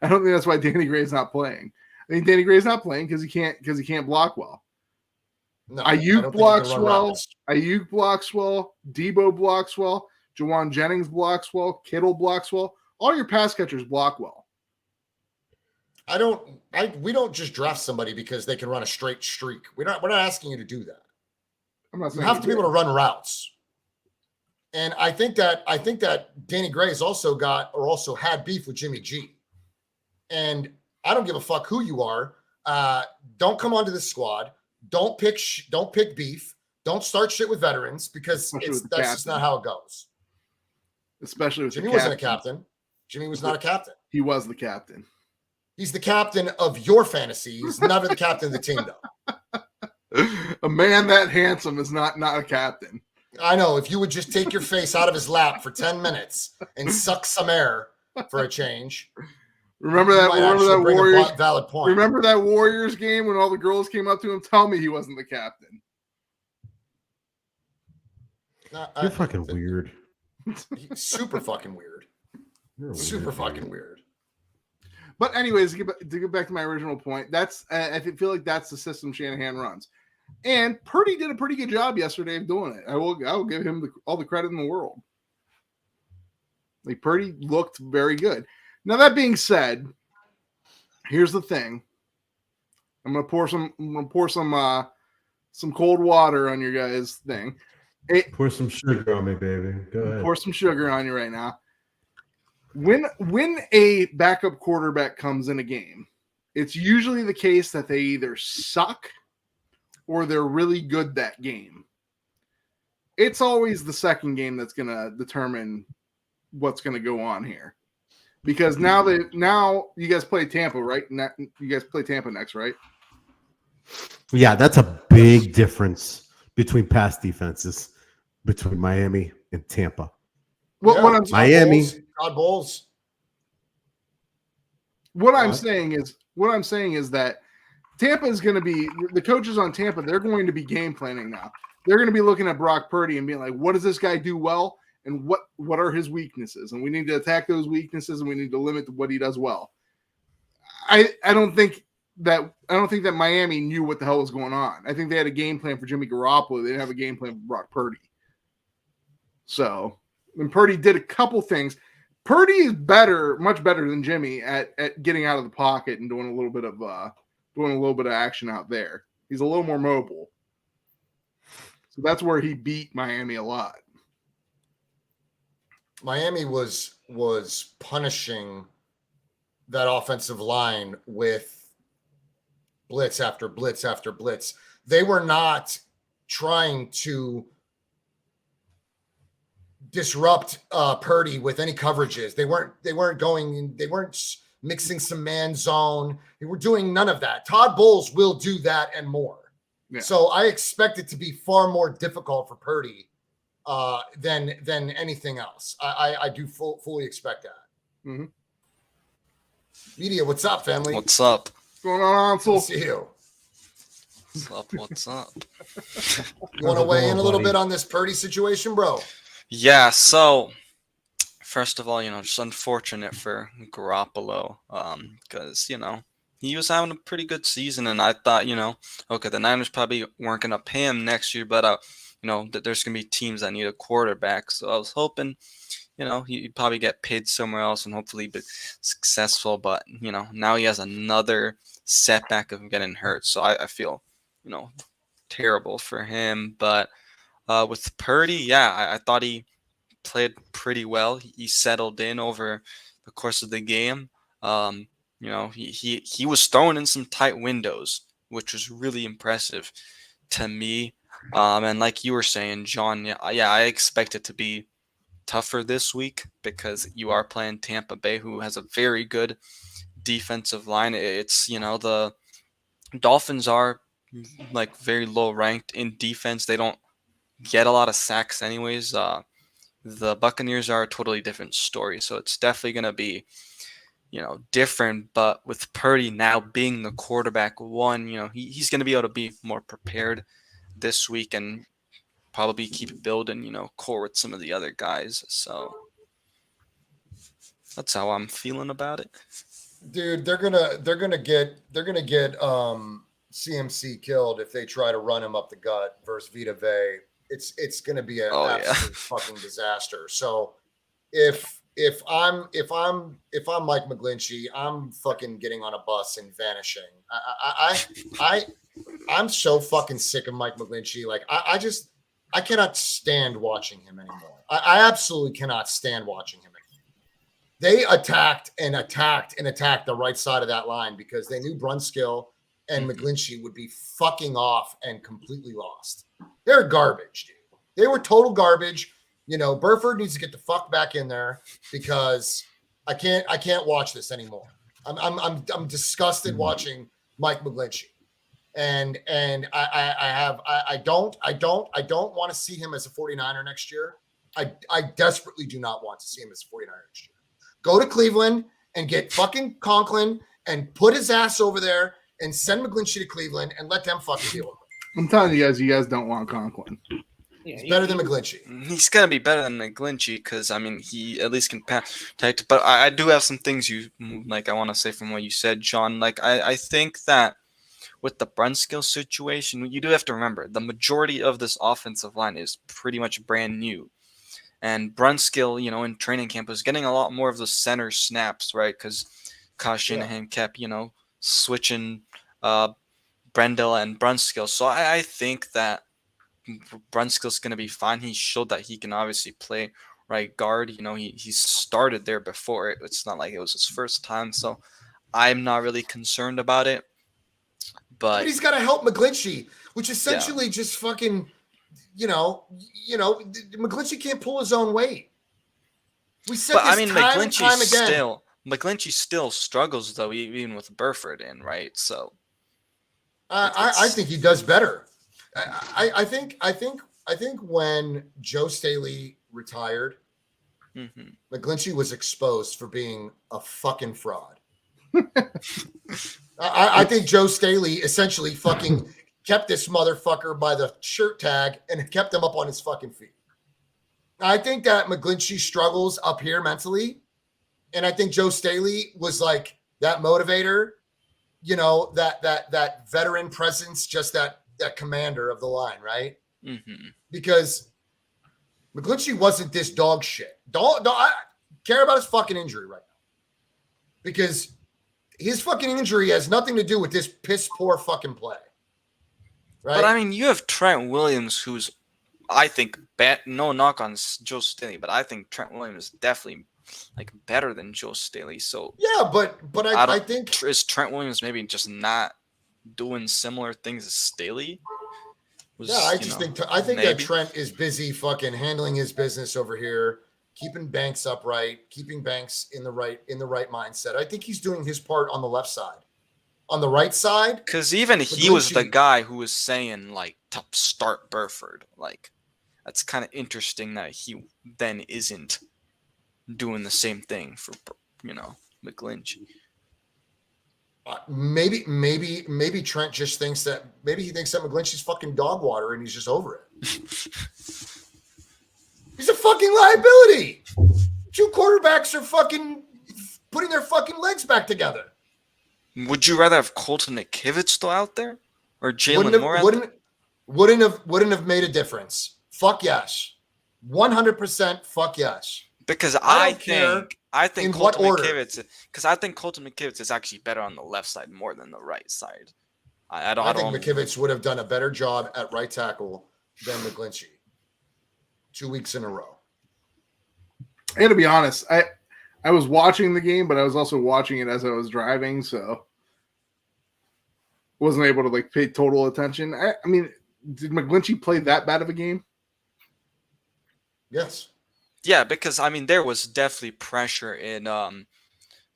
don't think that's why Danny Gray's not playing. I think Danny Gray's not playing because he can't block well. No, Ayuk blocks well. Ayuk blocks well. Debo blocks well. Jawan Jennings blocks well. Kittle blocks well. All your pass catchers block well. We don't just draft somebody because they can run a straight streak. We're not asking you to do that. I'm not saying you have to be able to run routes. And I think that Danny Gray has also had beef with Jimmy G. And I don't give a fuck who you are. Don't come onto this squad. Don't pick beef. Don't start shit with veterans because that's just not how it goes. Especially with Jimmy wasn't a captain. Jimmy was not a captain. He was the captain. He's the captain of your fantasy. He's never the captain of the team, though. A man that handsome is not a captain. I know. If you would just take your face out of his lap for 10 minutes and suck some air for a change. Remember that Warriors valid point. Remember that Warriors game when all the girls came up to him? Tell me he wasn't the captain. You're fucking weird. Super fucking weird. Super fucking weird. But anyways, to get back to my original point, I feel like that's the system Shanahan runs. And Purdy did a pretty good job yesterday of doing it. I will give him all the credit in the world. Like Purdy looked very good. Now that being said, here's the thing. I'm gonna pour some cold water on your guys' thing. Pour some sugar on me, baby. Go ahead. Pour some sugar on you right now. When a backup quarterback comes in a game, it's usually the case that they either suck or they're really good that game. It's always the second game that's going to determine what's going to go on here. Because now you guys play Tampa, right? You guys play Tampa next, right? Yeah, that's a big difference between past defenses between Miami and Tampa. Miami. Todd Bowles. What I'm saying is that Tampa is going to be the coaches on Tampa. They're going to be game planning now. They're going to be looking at Brock Purdy and being like, "What does this guy do well, and what are his weaknesses? And we need to attack those weaknesses, and we need to limit what he does well." I don't think that Miami knew what the hell was going on. I think they had a game plan for Jimmy Garoppolo. They didn't have a game plan for Brock Purdy. So, and Purdy did a couple things. Purdy is much better than Jimmy at getting out of the pocket and doing a little bit of action out there. He's a little more mobile. So that's where he beat Miami a lot. Miami was punishing that offensive line with blitz after blitz after blitz. They were not trying to disrupt Purdy with any coverages. They weren't mixing some man zone. They were doing none of that. Todd Bowles will do that and more. Yeah. So I expect it to be far more difficult for Purdy than anything else. I do fully expect that. Mm-hmm. Media, what's up, family? What's up? What's going on, Good to see you. What's up? You want to weigh in a little bit on this Purdy situation, bro? Yeah, so first of all, just unfortunate for Garoppolo because, he was having a pretty good season, and I thought, okay, the Niners probably weren't going to pay him next year, but, that there's going to be teams that need a quarterback. So I was hoping, he'd probably get paid somewhere else and hopefully be successful. But, now he has another setback of getting hurt. So I feel, terrible for him. But with Purdy, yeah, I thought he played pretty well. He settled in over the course of the game. He was throwing in some tight windows, which was really impressive to me. And like you were saying, John, yeah, I expect it to be tougher this week because you are playing Tampa Bay, who has a very good defensive line. It's, the Dolphins are like very low ranked in defense. They don't get a lot of sacks anyways. The Buccaneers are a totally different story. So it's definitely going to be, different. But with Purdy now being the quarterback one, he's going to be able to be more prepared this week and probably keep building, core with some of the other guys. So that's how I'm feeling about it. Dude, they're gonna get CMC killed if they try to run him up the gut versus Vita Vea. It's gonna be an absolute fucking disaster. So if I'm Mike McGlinchey, I'm fucking getting on a bus and vanishing. I'm so fucking sick of Mike McGlinchey. Like I cannot stand watching him anymore. I absolutely cannot stand watching him anymore. They attacked the right side of that line because they knew Brunskill and McGlinchey would be fucking off and completely lost. They're garbage, dude. They were total garbage. You know, Burford needs to get the fuck back in there because I can't watch this anymore. I'm disgusted watching Mike McGlinchey. And I don't want to see him as a 49er next year. I desperately do not want to see him as a 49er next year. Go to Cleveland and get fucking Conklin and put his ass over there and send McGlinchey to Cleveland and let them fucking deal with it. I'm telling you guys don't want Conklin. Yeah, He's better than McGlinchey. He's gonna be better than McGlinchey because I mean he at least can protect. But I do have some things I want to say from what you said, John. Like I think that with the Brunskill situation, you do have to remember the majority of this offensive line is pretty much brand new. And Brunskill, in training camp was getting a lot more of the center snaps, right? Because Kyle Shanahan kept, switching Brendel and Brunskill. So I think that Brunskill's going to be fine. He showed that he can obviously play right guard. He started there before. It's not like it was his first time. So I'm not really concerned about it. But he's got to help McGlinchey, which essentially just fucking, McGlinchey can't pull his own weight. We said this time and time again. McGlinchey still struggles though, even with Burford in, right? So I think he does better. I think when Joe Staley retired, McGlinchey was exposed for being a fucking fraud. I think Joe Staley essentially fucking kept this motherfucker by the shirt tag and kept him up on his fucking feet. I think that McGlinchey struggles up here mentally. And I think Joe Staley was like that motivator, that veteran presence, just that commander of the line, right? Because McGlinchey wasn't this dog shit. Don't I care about his fucking injury right now. Because his fucking injury has nothing to do with this piss poor fucking play. Right? But I mean, you have Trent Williams, who's, I think, no knock on Joe Staley, but I think Trent Williams is definitely better than Joe Staley. So yeah, but I think is Trent Williams maybe just not doing similar things as Staley? I think that Trent is busy fucking handling his business over here, keeping Banks upright, keeping Banks in the right mindset. I think he's doing his part on the left side. On the right side, because even he was the guy who was saying to start Burford. That's kind of interesting that he then isn't doing the same thing for McGlinchey. Maybe Trent just thinks that he thinks that McGlinchey's fucking dog water and he's just over it. He's a fucking liability. Two quarterbacks are fucking putting their fucking legs back together. Would you rather have Colton McKivitz still out there or Jalen Moore out there? Wouldn't have made a difference. Fuck yes. 100% fuck yes. Because I think Colton McKivitz is actually better on the left side more than the right side. I think McKivitz would have done a better job at right tackle than McGlinchey 2 weeks in a row. I got to be honest. I was watching the game, but I was also watching it as I was driving, so wasn't able to pay total attention. I mean, did McGlinchey play that bad of a game? Yes. Yeah, because I mean there was definitely pressure in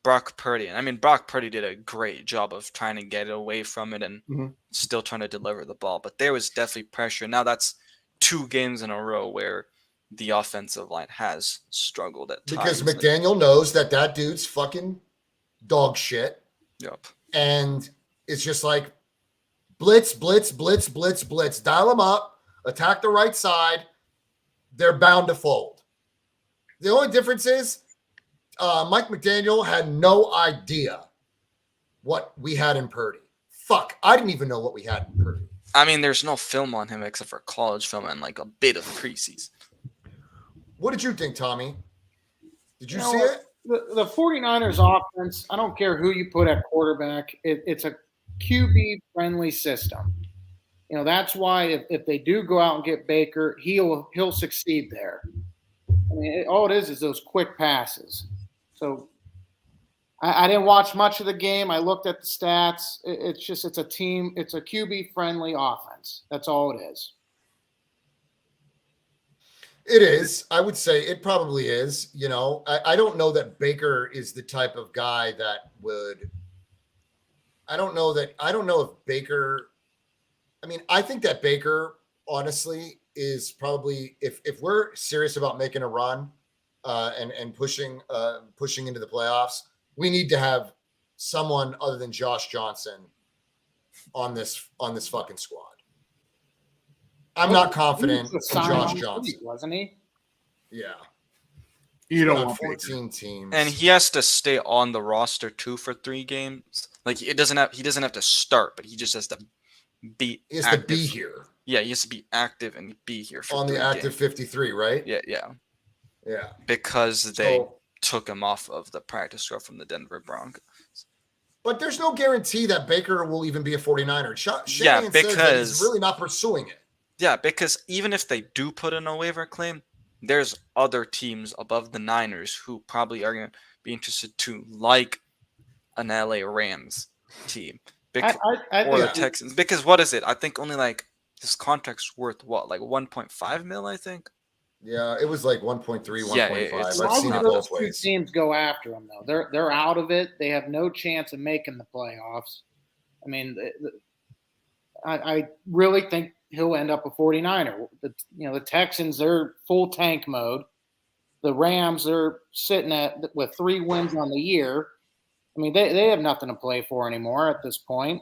Brock Purdy. And I mean Brock Purdy did a great job of trying to get away from it and still trying to deliver the ball. But there was definitely pressure. Now that's 2 games in a row where the offensive line has struggled at times. Because McDaniel knows that dude's fucking dog shit. Yep. And it's just blitz, blitz, blitz, blitz, blitz. Dial them up, attack the right side. They're bound to fold. The only difference is Mike McDaniel had no idea what we had in Purdy. Fuck, I didn't even know what we had in Purdy. I mean, there's no film on him except for college film and a bit of preseason. What did you think, Tommy? Did you see it? The 49ers offense, I don't care who you put at quarterback. It's a QB-friendly system. That's why if they do go out and get Baker, he'll succeed there. I mean, all it is those quick passes. So I didn't watch much of the game. I looked at the stats. It's a QB friendly offense. That's all it is. It is. I would say it probably is. I don't know that Baker is the type of guy that would. I don't know if Baker. I mean, I think that Baker, honestly, is probably if we're serious about making a run and pushing into the playoffs, we need to have someone other than Josh Johnson on this fucking squad. I'm not confident in Josh Johnson. Wasn't he? Yeah. You don't on want 14 teams. And he has to stay on the roster too for 3 games. Like he doesn't have to start, but he just has to be active. To be here. Yeah, he has to be active and be here for on the active 53, right? Yeah. Because they took him off of the practice squad from the Denver Broncos. But there's no guarantee that Baker will even be a 49er. Shanahan says that he's really not pursuing it. Yeah, because even if they do put in a waiver claim, there's other teams above the Niners who probably are going to be interested too, like an LA Rams team. Or the Texans. Because what is it? I think only like his contract's worth what? Like 1.5 mil, I think? Yeah, it was like 1.3, 1.5. I've seen it both ways. Teams go after him though. They're out of it. They have no chance of making the playoffs. I mean, I really think he'll end up a 49er. The Texans, they're full tank mode. The Rams are sitting with 3 wins on the year. I mean, they have nothing to play for anymore at this point.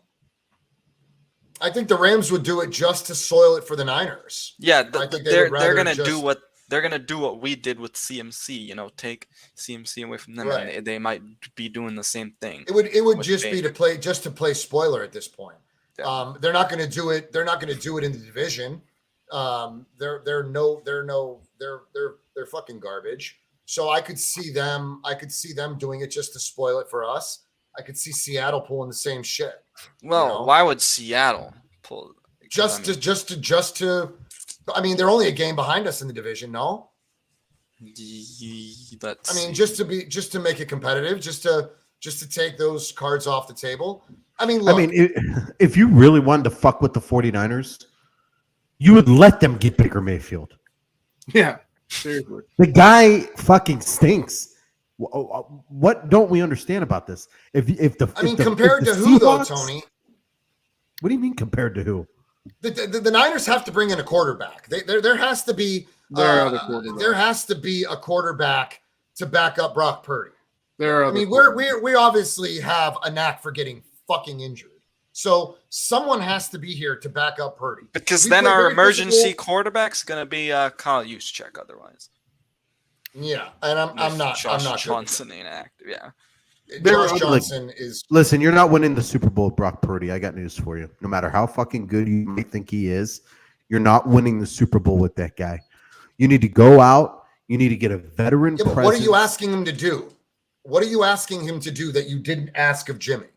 I think the Rams would do it just to soil it for the Niners. Yeah, they're going to do what we did with CMC. Take CMC away from them, right. And they might be doing the same thing. It would just be to play spoiler at this point. Yeah. They're not going to do it. They're not going to do it in the division. They're fucking garbage. So I could see them doing it just to spoil it for us. I could see Seattle pulling the same shit. Well, why would Seattle pull? Just to. I mean, they're only a game behind us in the division. No. Just to make it competitive, just to take those cards off the table. If you really wanted to fuck with the 49ers, you would let them get Baker Mayfield. Yeah, seriously. The guy fucking stinks. What don't we understand about this? Compared to who though, Tony? What do you mean compared to who? The Niners have to bring in a quarterback. There has to be a quarterback to back up Brock Purdy. We obviously have a knack for getting fucking injured. So someone has to be here to back up Purdy. Because then our emergency quarterback's going to be Kyle Juszczyk otherwise. Yeah, and I'm not Johnson ain't active. Yeah. Josh Johnson is. Listen, you're not winning the Super Bowl with Brock Purdy. I got news for you. No matter how fucking good you may think he is, you're not winning the Super Bowl with that guy. You need to go out. You need to get a veteran presence. What are you asking him to do? What are you asking him to do that you didn't ask of Jimmy?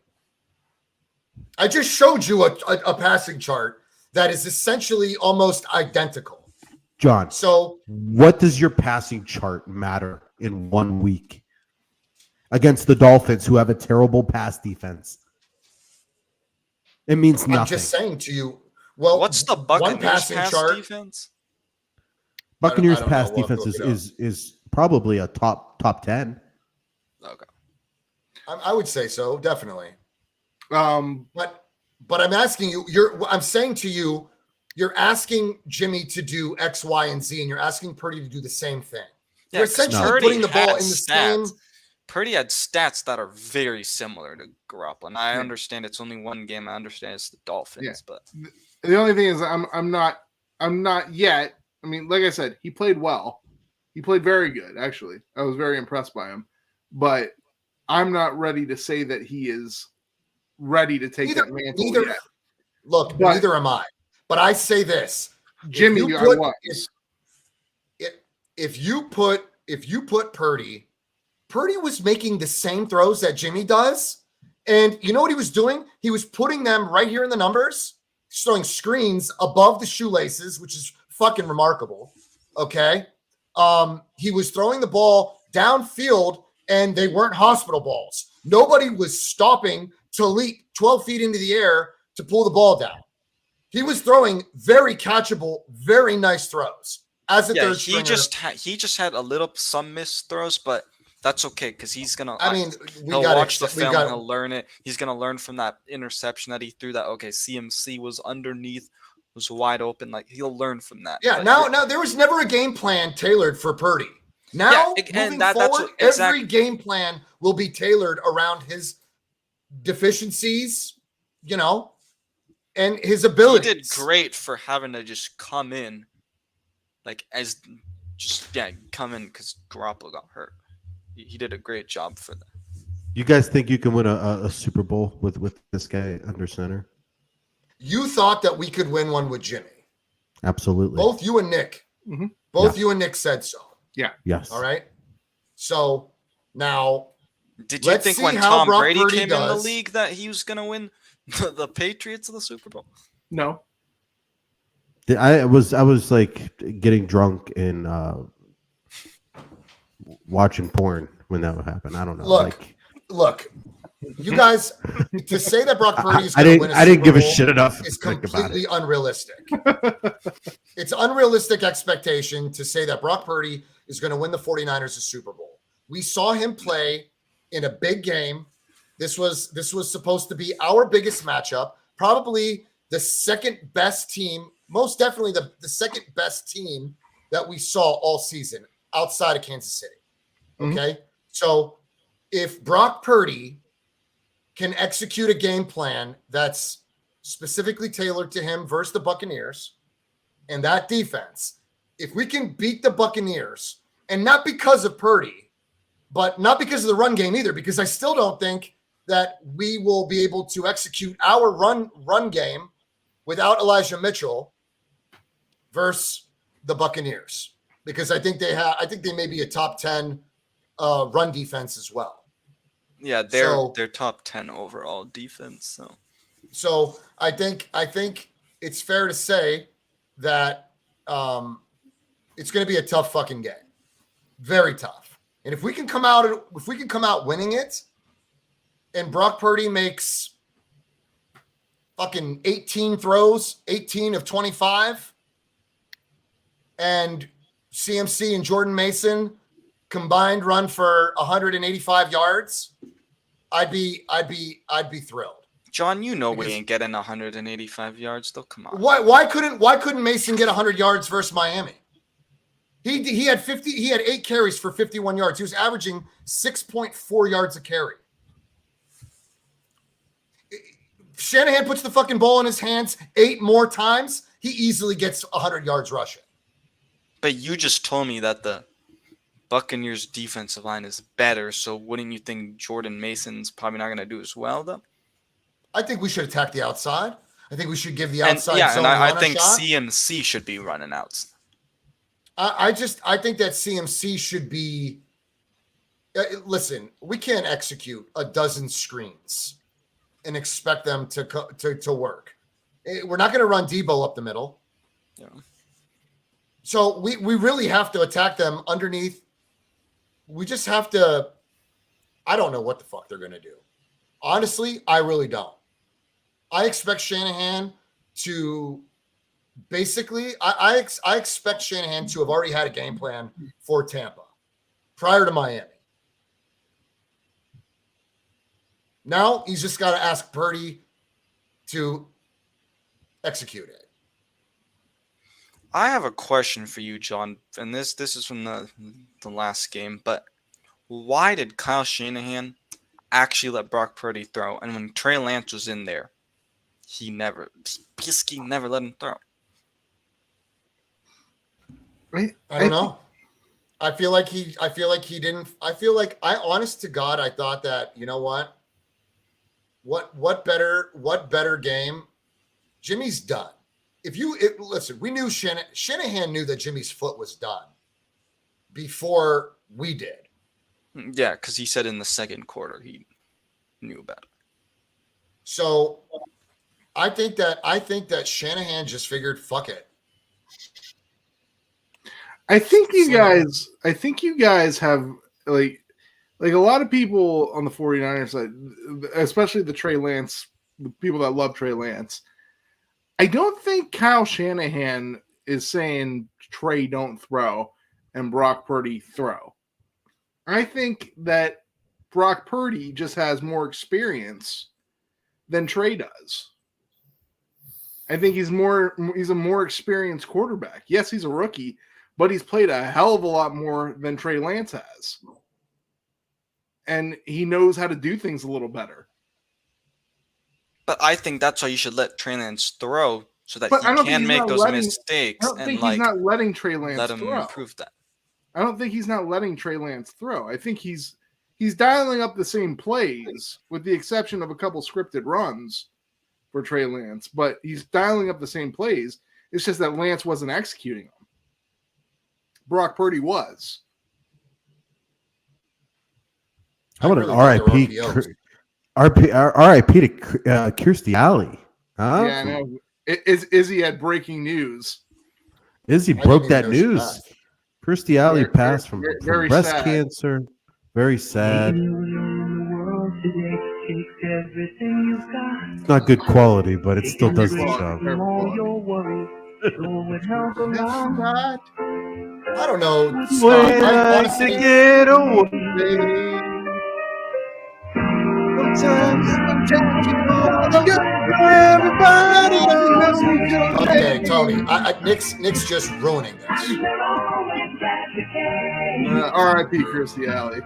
I just showed you a passing chart that is essentially almost identical. John, so what does your passing chart matter in 1 week against the Dolphins, who have a terrible pass defense? It means nothing. I'm just saying to you. Well, what's the Buccaneers pass defense? Buccaneers pass defense is probably a top 10. Okay, I would say so, definitely. But I'm asking you. I'm saying to you. You're asking Jimmy to do X, Y, and Z, and you're asking Purdy to do the same thing. Yeah, you're essentially putting the ball in the same. Purdy had stats that are very similar to Garoppolo. I understand it's only 1 game. I understand it's the Dolphins, but the only thing is I'm not yet. I mean, like I said, he played well. He played very good, actually. I was very impressed by him, but I'm not ready to say that he is ready to take that mantle yet. Look, neither am I. But I say this, Jimmy, if you put Purdy was making the same throws that Jimmy does, and you know what he was doing? He was putting them right here in the numbers. He's throwing screens above the shoelaces, which is fucking remarkable. Okay. He was throwing the ball downfield, and they weren't hospital balls. Nobody was stopping to leap 12 feet into the air to pull the ball down. He was throwing very catchable, very nice throws as a third stringer. He just had some missed throws, but that's okay because he's gonna. I mean, he'll watch the film. He'll learn it. He's gonna learn from that interception that he threw. That okay, CMC was underneath, was wide open. Like he'll learn from that. Yeah. Now there was never a game plan tailored for Purdy. Now moving forward, every game plan will be tailored around his deficiencies, and his abilities. He did great for having to just come in, come in because Garoppolo got hurt. He did a great job for that. You guys think you can win a Super Bowl with this guy under center? You thought that we could win one with Jimmy. Absolutely. Both you and Nick. Mm-hmm. Both you and Nick said so. Yeah. Yes. All right. So now, did you think when Tom Brady came in the league that he was going to win the Patriots of the Super Bowl? No. I was like getting drunk and watching porn when that would happen. I don't know. Look. You guys, to say that Brock Purdy is going to win a Super Bowl, I didn't give a shit enough. It's completely unrealistic. It's unrealistic expectation to say that Brock Purdy is going to win the 49ers a Super Bowl. We saw him play in a big game. This was supposed to be our biggest matchup, probably the second best team, most definitely the second best team that we saw all season outside of Kansas City. Okay? Mm-hmm. So if Brock Purdy can execute a game plan that's specifically tailored to him versus the Buccaneers and that defense, if we can beat the Buccaneers, and not because of Purdy, but not because of the run game either, because I still don't think that we will be able to execute our run game without Elijah Mitchell versus the Buccaneers, because I think they may be a top 10 run defense as well. Yeah, they're top 10 overall defense. So I think it's fair to say that it's going to be a tough fucking game, very tough. And if we can come out winning it, and Brock Purdy makes fucking 18 throws, 18 of 25, and CMC and Jordan Mason combined run for 185 yards, I'd be thrilled. John, we ain't getting 185 yards though. Come on. Why couldn't Mason get 100 yards versus Miami? He had 8 carries for 51 yards. He was averaging 6.4 yards a carry. Shanahan puts the fucking ball in his hands 8 more times, he easily gets 100 yards rushing. But you just told me that the Buccaneers defensive line is better, so wouldn't you think Jordan Mason's probably not going to do as well, though? I think we should attack the outside. I think we should give the outside zone I think shot. CMC should be running out. I think that CMC should be listen, we can't execute a dozen screens and expect them to work. We're not going to run Debo up the middle. Yeah. So we really have to attack them underneath. We just have to. I don't know what the fuck they're going to do. Honestly, I really don't. I expect Shanahan to basically. I expect Shanahan to have already had a game plan for Tampa prior to Miami. Now he's just got to ask Purdy to execute it. I have a question for you, John, and this is from the last game, but why did Kyle Shanahan actually let Brock Purdy throw? And when Trey Lance was in there, he never let him throw. I don't know. I feel like he didn't. I feel like honest to God, I thought that, you know what? What better game? Jimmy's done. Listen, we knew Shanahan knew that Jimmy's foot was done before we did. Yeah, because he said in the second quarter he knew about it. So I think that Shanahan just figured, fuck it. I think you guys have like a lot of people on the 49ers side, especially the Trey Lance, the people that love Trey Lance. I don't think Kyle Shanahan is saying Trey don't throw and Brock Purdy throw. I think that Brock Purdy just has more experience than Trey does. I think he's a more experienced quarterback. Yes, he's a rookie, but he's played a hell of a lot more than Trey Lance has. And he knows how to do things a little better. But I think that's why you should let Trey Lance throw so that But I he don't can think make he's those not mistakes I don't and think like he's not letting Trey Lance let him throw. improve that. I don't think he's not letting Trey Lance throw. I think he's dialing up the same plays with the exception of a couple scripted runs for Trey Lance, but he's dialing up the same plays. It's just that Lance wasn't executing them. Brock Purdy was. How about really an think they're RIP? RPOs. RIP to Kirstie Alley. Huh? Yeah, I know. Izzy had breaking news. Izzy I broke didn't that even know she news. passed. Kirstie Alley Very- passed from very breast sad. cancer. Very sad. It's not good quality, but it still does the job. I don't know, Scott. I honestly, get away. okay, Tony. Nick's just ruining this. R.I.P. Kirstie Alley.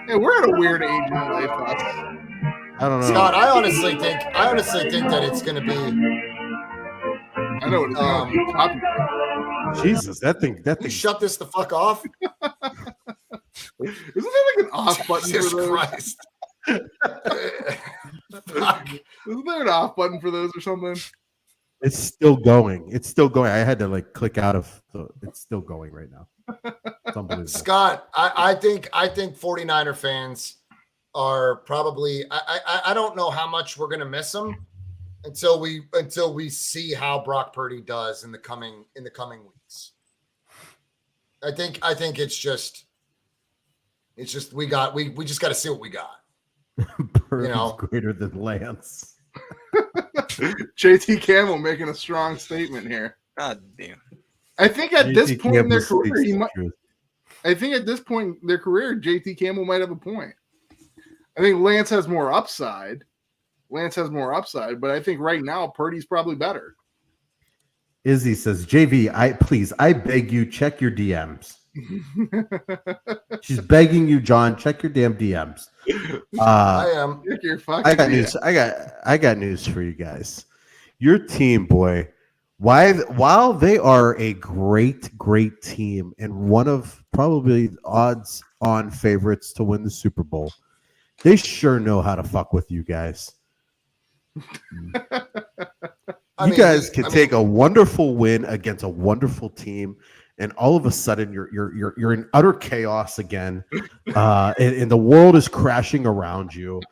Yeah, we're at a weird age in life. I don't know. Scott, I honestly think that it's going to be. I know what it's called. Jesus, that thing. You shut this the fuck off. Isn't there like an off button Jesus for those? Christ. Fuck. Isn't there an off button for those or something? It's still going. It's still going. I had to like click out of. It's still going right now. It's unbelievable. Scott, I think 49er fans are probably. I don't know how much we're gonna miss them until we see how Brock Purdy does in the coming weeks. I think it's just we just got to see what we got. Purdy's greater than Lance. JT Campbell making a strong statement here. God damn. I think at this JT point in their Campbell career, speaks the truth. I think at this point in their career, JT Campbell might have a point. I think Lance has more upside. But I think right now Purdy's probably better. Izzy says, JV, I beg you, check your DMs. She's begging you, John, check your damn DMs. I am. I got news. I got news for you guys. Your team, boy, while they are a great team and one of probably odds-on favorites to win the Super Bowl, they sure know how to fuck with you guys. You guys can take a wonderful win against a wonderful team, and all of a sudden you're in utter chaos again, and the world is crashing around you.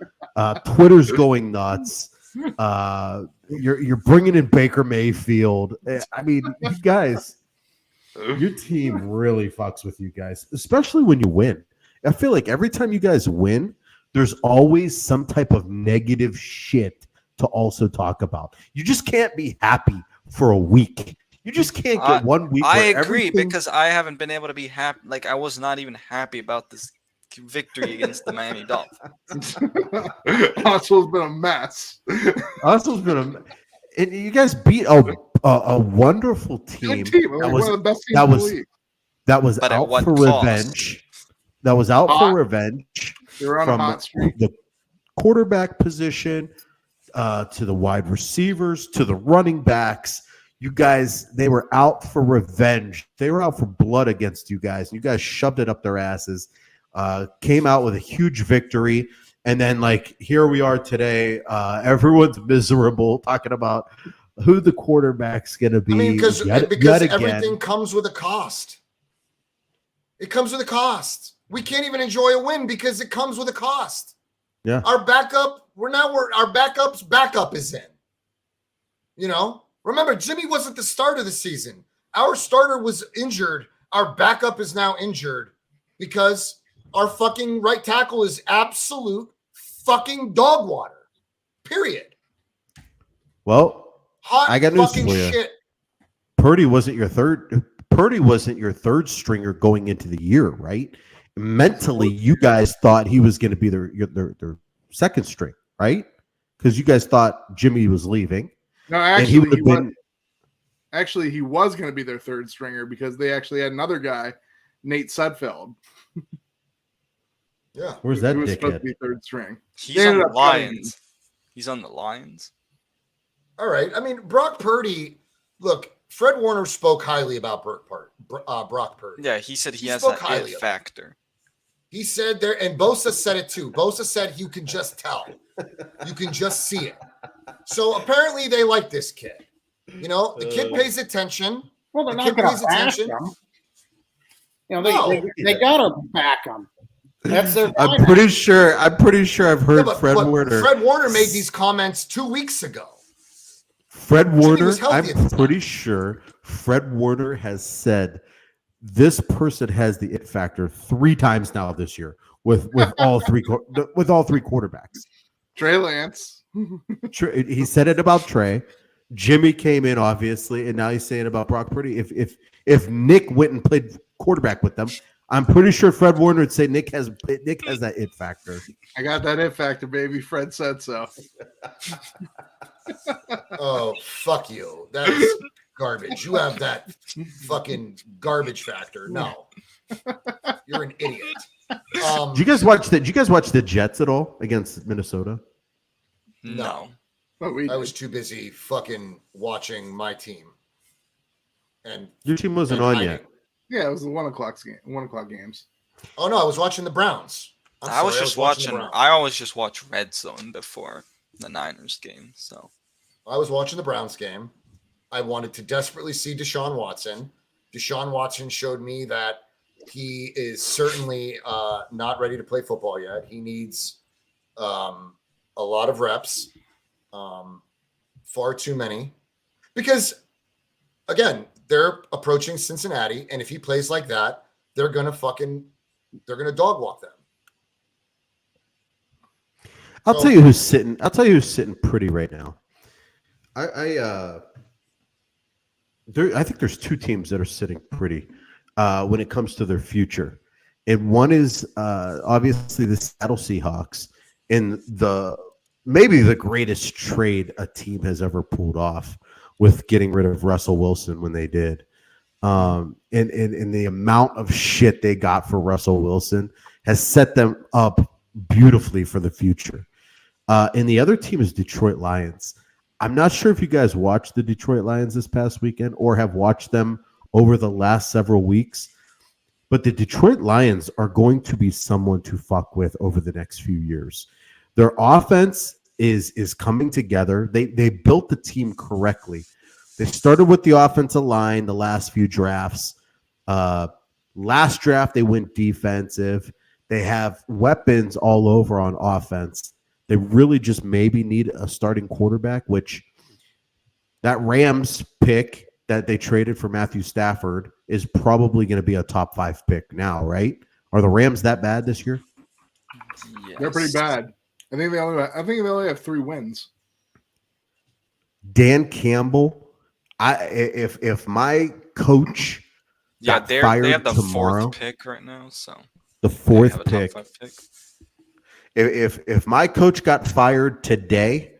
Twitter's going nuts. You're bringing in Baker Mayfield. I mean, you guys, your team really fucks with you guys, especially when you win. I feel like every time you guys win, there's always some type of negative shit to also talk about. You just can't be happy for a week. You just can't get 1 week. I agree because I haven't been able to be happy. Like I was not even happy about this victory against the Miami Dolphins. Oswald's been a mess. And you guys beat a wonderful team. Good team. One of the best teams in the league. That was But out at for what revenge. That was out for revenge. They're on a hot streak. The quarterback position to the wide receivers to the running backs. You guys, they were out for revenge. They were out for blood against you guys. You guys shoved it up their asses. Came out with a huge victory. And then, like, here we are today. Everyone's miserable talking about who the quarterback's going to be. I mean, because yet everything comes with a cost. It comes with a cost. We can't even enjoy a win because it comes with a cost. Yeah. Our backup our backup is in. You know, remember Jimmy wasn't the start of the season. Our starter was injured. Our backup is now injured because our fucking right tackle is absolute fucking dog water. Period. Well, Hot I got news fucking for you. shit. Purdy wasn't your third stringer going into the year, right? Mentally, you guys thought he was going to be their second string, right? Because you guys thought Jimmy was leaving. No, And he actually, would have been he was going to be their third stringer because they actually had another guy, Nate Sudfeld. Yeah. Where's that He was supposed to dickhead? be third string. He's They on ended the up cutting him. Lions. He's on the Lions. All right. I mean, Brock Purdy, look, Fred Warner spoke highly about Brock Purdy. Yeah, he said he has spoke that highly it of him. factor. He said there, and Bosa said it too. Bosa said you can just tell. You can just see it. So apparently they like this kid. You know, the kid pays attention. Well, they're The not kid going pays to back attention. him. You know, No. they got to back him. That's their I'm lineup. pretty sure I've heard Yeah, Fred Warner. Fred Warner made these comments 2 weeks ago. Fred Warner, was healthy I'm at the time. pretty sure Fred Warner has said this person has the it factor 3 times now this year with all three quarterbacks. Trey Lance. He said it about Trey. Jimmy came in obviously, and now he's saying about Brock Purdy. If Nick went and played quarterback with them, I'm pretty sure Fred Warner would say Nick has that it factor. I got that it factor, baby. Fred said so. Oh, fuck you. That is garbage. You have that fucking garbage factor. No. You're an idiot. Did you guys watch the Jets at all against Minnesota? No. But we I was too busy fucking watching my team. And Your team wasn't and on hiding. yet. yeah, it was the 1:00 games. Oh no, I was watching the Browns. I was just watching. the Browns. I always just watch Red Zone before the Niners game. So I was watching the Browns game. I wanted to desperately see Deshaun Watson. Deshaun Watson showed me that he is certainly not ready to play football yet. He needs a lot of reps, far too many, because again, they're approaching Cincinnati, and if he plays like that, they're gonna dog walk them. I'll tell you who's sitting pretty right now. I think there's 2 teams that are sitting pretty when it comes to their future, and one is obviously the Seattle Seahawks, and maybe the greatest trade a team has ever pulled off with getting rid of Russell Wilson when they did, and the amount of shit they got for Russell Wilson has set them up beautifully for the future. And the other team is Detroit Lions. I'm not sure if you guys watched the Detroit Lions this past weekend or have watched them over the last several weeks, but the Detroit Lions are going to be someone to fuck with over the next few years. Their offense is coming together. They built the team correctly. They started with the offensive line the last few drafts. Last draft, they went defensive. They have weapons all over on offense. They really just maybe need a starting quarterback, which that Rams pick that they traded for Matthew Stafford is probably going to be a top 5 pick now, right? Are the Rams that bad this year? yes. They're pretty bad. I think they only have 3 wins. Dan Campbell, if my coach Yeah, got they fired have the tomorrow, 4th pick right now. So the they 4th have a top pick. 5 pick. If my coach got fired today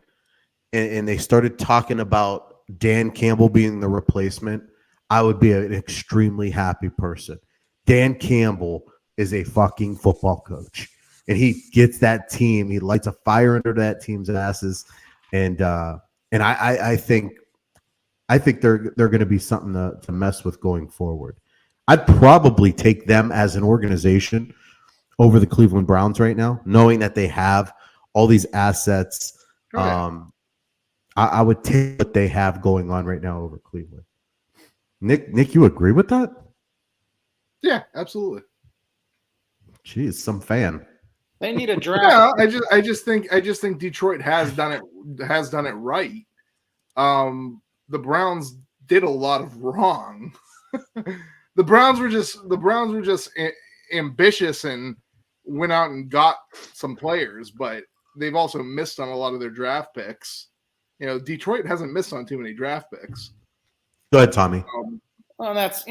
and they started talking about Dan Campbell being the replacement, I would be an extremely happy person. Dan Campbell is a fucking football coach, and he gets that team. He lights a fire under that team's asses, and I think they're going to be something to mess with going forward. I'd probably take them as an organization over the Cleveland Browns right now, knowing that they have all these assets. Oh, yeah. I would take what they have going on right now over Cleveland. Nick, you agree with that? Yeah, absolutely. Jeez, some fan. They need a draft. Yeah, I just think Detroit has done it right. The Browns did a lot of wrong. The Browns were just ambitious and went out and got some players, but they've also missed on a lot of their draft picks. You know, Detroit hasn't missed on too many draft picks. Go ahead, Tommy. Well, that's,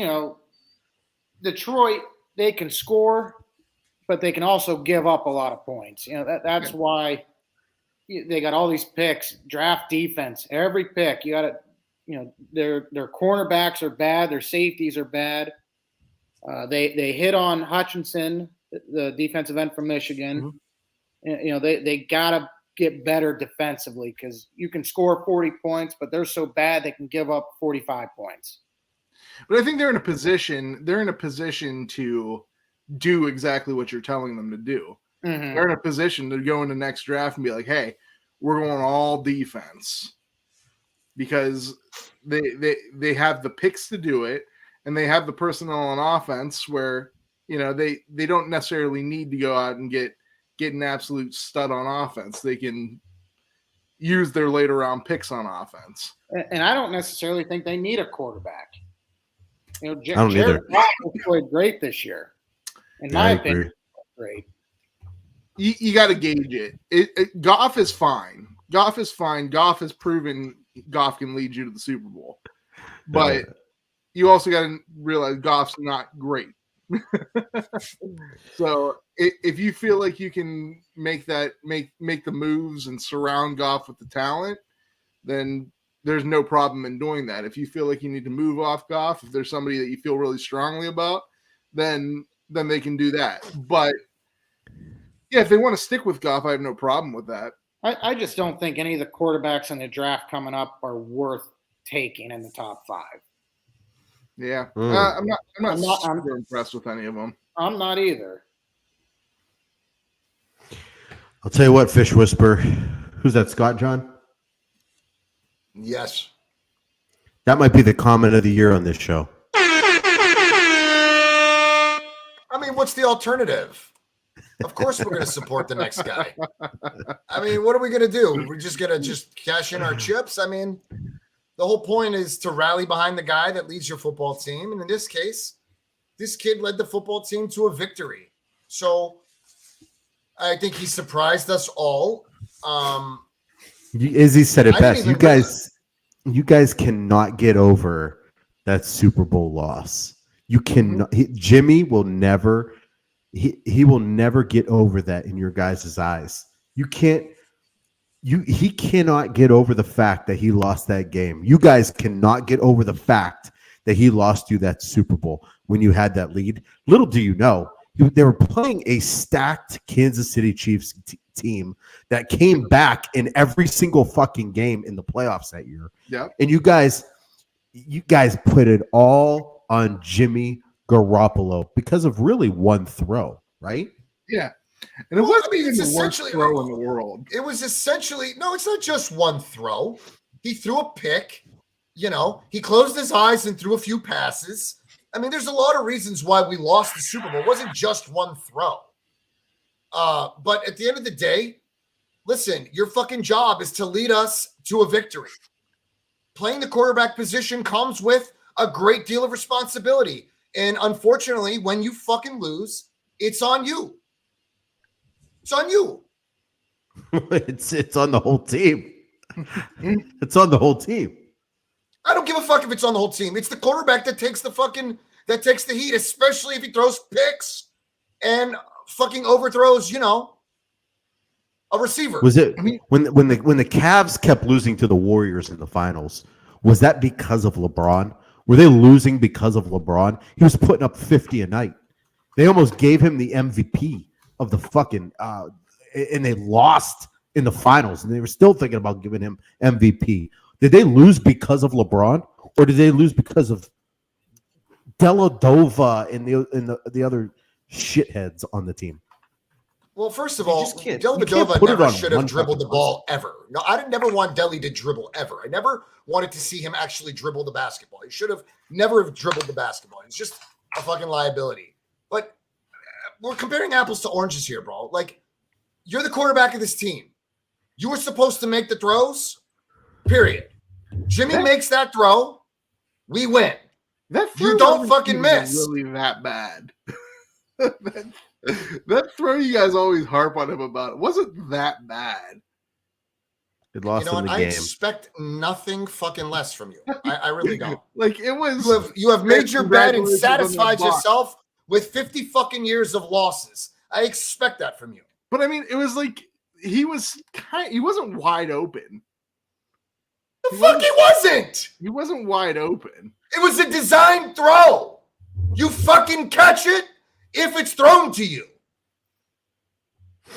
Detroit, they can score, but they can also give up a lot of points. That's why they got all these picks, draft defense. Every pick, you got to, their cornerbacks are bad, their safeties are bad. They hit on Hutchinson, the defensive end from Michigan. Mm-hmm. They got to get better defensively because you can score 40 points, but they're so bad they can give up 45 points. But I think they're in a position to do exactly what you're telling them to do. Mm-hmm. They're in a position to go into next draft and be like, hey, we're going all defense because they have the picks to do it and they have the personnel on offense where, they don't necessarily need to go out and get an absolute stud on offense. They can use their later round picks on offense. And I don't necessarily think they need a quarterback. I don't Jared Goff played great this year. In my opinion, great. You got to gauge it. Goff is fine. Goff is fine. Goff has proven Goff can lead you to the Super Bowl. But you also got to realize Goff's not great. So if you feel like you can make the moves and surround Goff with the talent, then there's no problem in doing that. If you feel like you need to move off Goff, if there's somebody that you feel really strongly about, then they can do that. But yeah, if they want to stick with Goff, I have no problem with that. I just don't think any of the quarterbacks in the draft coming up are worth taking in the top 5. Yeah, I'm not super impressed with any of them. I'm not either. I'll tell you what, Fish Whisper. Who's that, Scott John? Yes. That might be the comment of the year on this show. I mean, what's the alternative? Of course we're going to support the next guy. I mean, what are we going to do? We're just going to cash in our chips? I mean, the whole point is to rally behind the guy that leads your football team. And in this case, this kid led the football team to a victory. So I think he surprised us all. Izzy said it best. You guys cannot get over that Super Bowl loss. You cannot. Jimmy will never. He will never get over that in your guys' eyes. You can't. He cannot get over the fact that he lost that game. You guys cannot get over the fact that he lost you that Super Bowl when you had that lead. Little do you know, they were playing a stacked Kansas City Chiefs team that came back in every single fucking game in the playoffs that year. Yeah. And you guys put it all on Jimmy Garoppolo because of really one throw, right? Yeah. And it wasn't even the worst throw in the world. It was essentially, no, it's not just one throw. He threw a pick, he closed his eyes and threw a few passes. I mean, there's a lot of reasons why we lost the Super Bowl. It wasn't just one throw. But at the end of the day, listen, your fucking job is to lead us to a victory. Playing the quarterback position comes with a great deal of responsibility. And unfortunately, when you fucking lose, it's on you. It's on you. It's on the whole team. It's on the whole team. I don't give a fuck if it's on the whole team. It's the quarterback that takes the heat, especially if he throws picks and fucking overthrows, a receiver. Was it when the Cavs kept losing to the Warriors in the finals? Was that because of LeBron? Were they losing because of LeBron? He was putting up 50 a night. They almost gave him the MVP of the fucking and they lost in the finals, and they were still thinking about giving him MVP. Did they lose because of LeBron, or did they lose because of Deladova and the other shitheads on the team? Well, first of all, Deladova never should have dribbled the ball ever. No, I never want Deli to dribble ever. I never wanted to see him actually dribble the basketball. He should have never have dribbled the basketball. It's just a fucking liability. But we're comparing apples to oranges here, bro. Like, You're the quarterback of this team. You were supposed to make the throws, period. Jimmy makes that throw, we win. That You throw don't wasn't fucking even miss. Really that bad. that throw you guys always harp on him about it wasn't that bad. It lost You know in what? the I game. expect nothing fucking less from you. I really don't. Like it was. You have made your bed and Congratulations on that satisfied block. yourself with 50 fucking years of losses. I expect that from you. But I mean, it was like he wasn't wide open. The fuck he wasn't. He wasn't wide open. It was a design throw. You fucking catch it if it's thrown to you.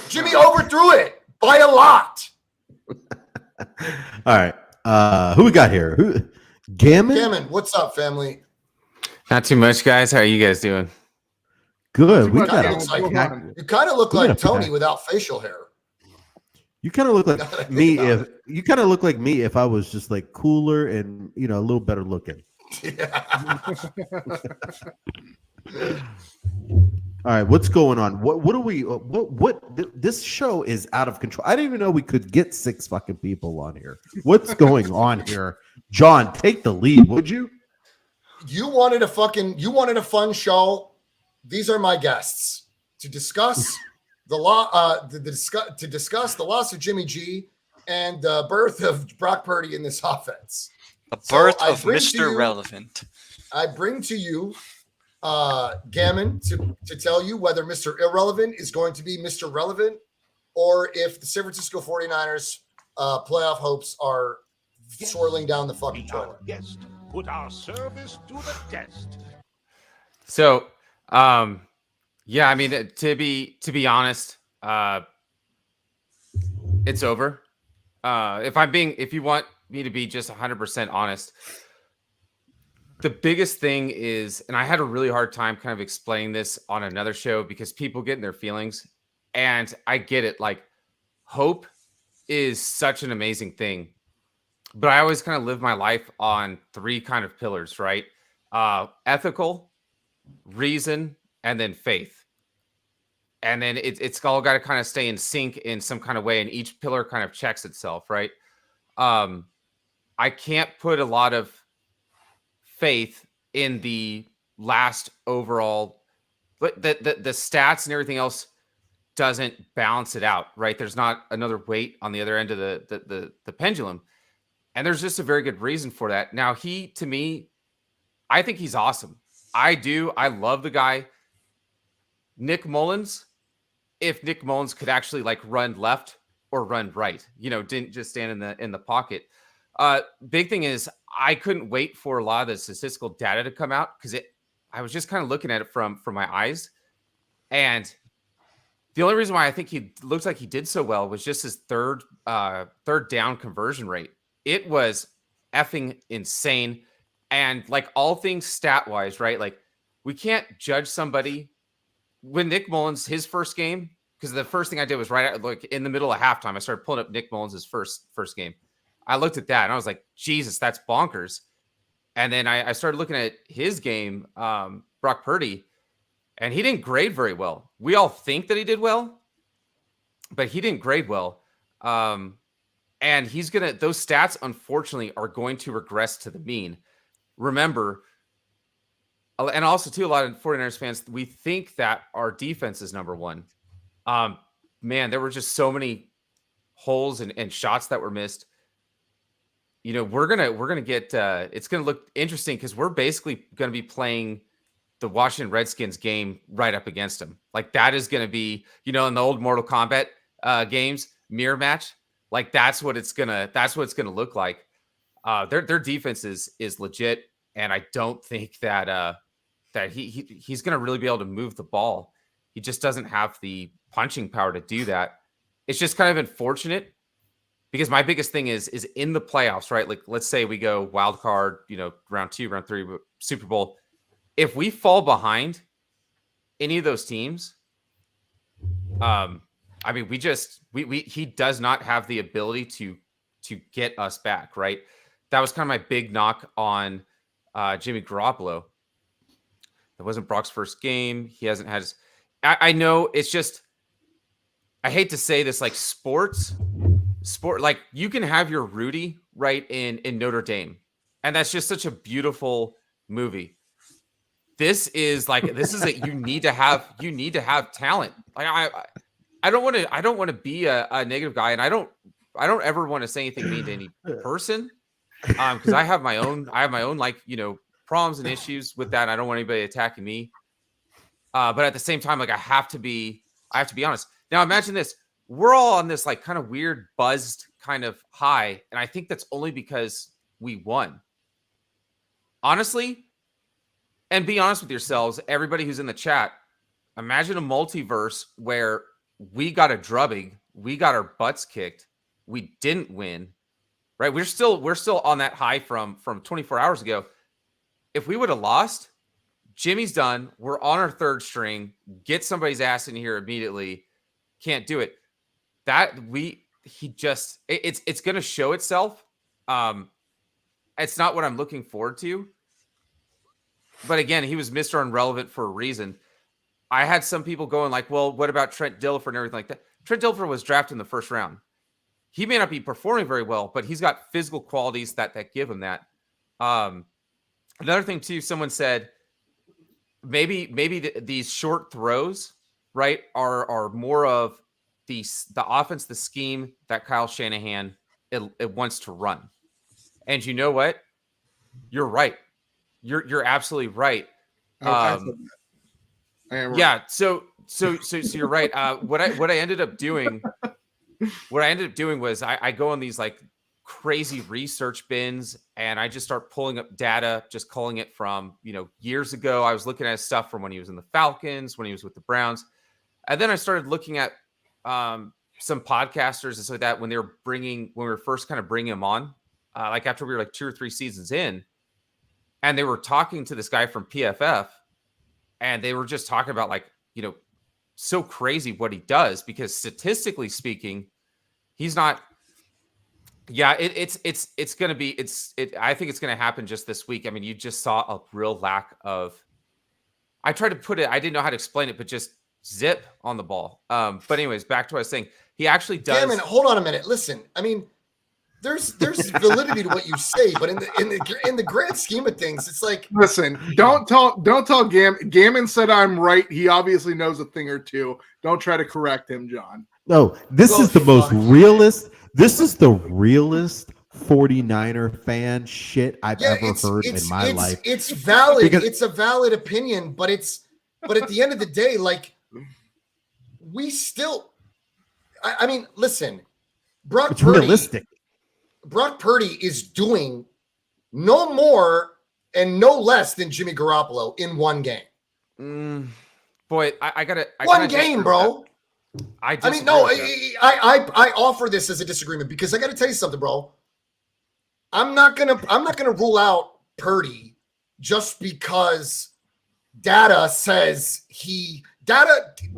Jimmy overthrew it by a lot. All right. Who we got here? Gammon? Gammon, what's up, family? Not too much, guys. How are you guys doing? Good. We Too much, got Gammon. Looks like- Go on. You kind of look We got like a Tony pack. without facial hair. You kind of look Now that I like think me about if I was just like cooler and a little better looking. Yeah. All right, what's going on? What are we? This show is out of control. I didn't even know we could get 6 fucking people on here. What's going on here? John, take the lead, would you? You wanted a fun show. These are my guests to discuss to discuss the loss of Jimmy G and the birth of Brock Purdy in this offense. The So birth I of bring to Mr. you- Relevant. I bring to you Gammon to tell you whether Mr. Irrelevant is going to be Mr. Relevant or if the San Francisco 49ers playoff hopes are swirling down the fucking toilet. Guest, put our service to the test. So, yeah, I mean, to be honest, it's over. If you want me to be just 100% honest, the biggest thing is, and I had a really hard time kind of explaining this on another show because people get in their feelings, and I get it. Like, hope is such an amazing thing, but I always kind of live my life on 3 kind of pillars, right? Ethical, reason, and then faith. And then it's all got to kind of stay in sync in some kind of way, and each pillar kind of checks itself, right? I can't put a lot of faith in the last overall, but the stats and everything else doesn't balance it out, right? There's not another weight on the other end of the pendulum, and there's just a very good reason for that. Now, to me, I think he's awesome. I love the guy. Nick Mullins, if Nick Mullins could actually like run left or run right, didn't just stand in the pocket. Big thing is I couldn't wait for a lot of the statistical data to come out because I was just kind of looking at it from my eyes. And the only reason why I think he looks like he did so well was just his third down conversion rate. It was effing insane. And like all things stat wise, right? Like we can't judge somebody when Nick Mullins, his first game, because the first thing I did was in the middle of halftime, I started pulling up Nick Mullins' first game. I looked at that and I was like, Jesus, that's bonkers. And then I started looking at his game, Brock Purdy, and he didn't grade very well. We all think that he did well, but he didn't grade well. And those stats, unfortunately, are going to regress to the mean. Remember, and also too, a lot of 49ers fans, we think that our defense is number one. Man, there were just so many holes and shots that were missed. We're gonna get. It's gonna look interesting because we're basically gonna be playing the Washington Redskins game right up against them. Like that is gonna be, in the old Mortal Kombat games, mirror match. Like that's what it's gonna look like. Their defense is legit, and I don't think that he's gonna really be able to move the ball. He just doesn't have the punching power to do that. It's just kind of unfortunate. Because my biggest thing is in the playoffs, right? Like, let's say we go wild card, round 2, round 3, Super Bowl. If we fall behind any of those teams, I mean, he does not have the ability to get us back, right? That was kind of my big knock on Jimmy Garoppolo. That wasn't Brock's first game. He hasn't had his. I know it's just I hate to say this, like sport, like you can have your Rudy right in Notre Dame, and that's just such a beautiful movie. This is it. You need to have talent. Like I don't want to be a negative guy, and I don't ever want to say anything mean to any person, because I have my own like problems and issues with that. And I don't want anybody attacking me, but at the same time, like I have to be honest. Now imagine this: we're all on this like kind of weird buzzed kind of high, and I think that's only because we won. Honestly, and be honest with yourselves, everybody who's in the chat. Imagine a multiverse where we got a drubbing, we got our butts kicked, we didn't win, right? We're still on that high from 24 hours ago. If we would have lost, Jimmy's done. We're on our third string. Get somebody's ass in here immediately. Can't do it. It's going to show itself. It's not what I'm looking forward to. But again, he was Mr. Irrelevant for a reason. I had some people going like, well, what about Trent Dilfer and everything like that? Trent Dilfer was drafted in the first round. He may not be performing very well, but he's got physical qualities that give him that. Another thing too, someone said maybe these short throws, right, are more of the offense, the scheme that Kyle Shanahan it wants to run. And you know what? You're right. You're absolutely right. Yeah. So you're right. What I ended up doing was I go on these like crazy research bins, and I just start pulling up data, just calling it from years ago. I was looking at stuff from when he was in the Falcons, when he was with the Browns, and then I started looking at some podcasters and stuff like that when we were first kind of bringing him on, like after we were like 2 or 3 seasons in, and they were talking to this guy from PFF. And they were just talking about like, so crazy what he does, because statistically speaking, he's not. Yeah, it's going to be I think it's going to happen just this week. I mean, you just saw a real lack of. I tried to put it. I didn't know how to explain it, but just zip on the ball. But anyways, back to what I was saying. He actually does. Damn it, hold on a minute. Listen, I mean, there's validity to what you say, but in the grand scheme of things, it's like, listen, don't tell Gammon. Gammon said I'm right. He obviously knows a thing or two. Don't try to correct him, John. No, this is the most realist. This is the realest 49er fan shit I've ever heard in my life. It's valid. It's a valid opinion, but at the end of the day, like we still. I mean, listen, It's realistic. Brock Purdy is doing no more and no less than Jimmy Garoppolo in one game. Boy, I gotta one game, bro. I offer this as a disagreement because I gotta tell you something, bro. I'm not gonna rule out Purdy just because data says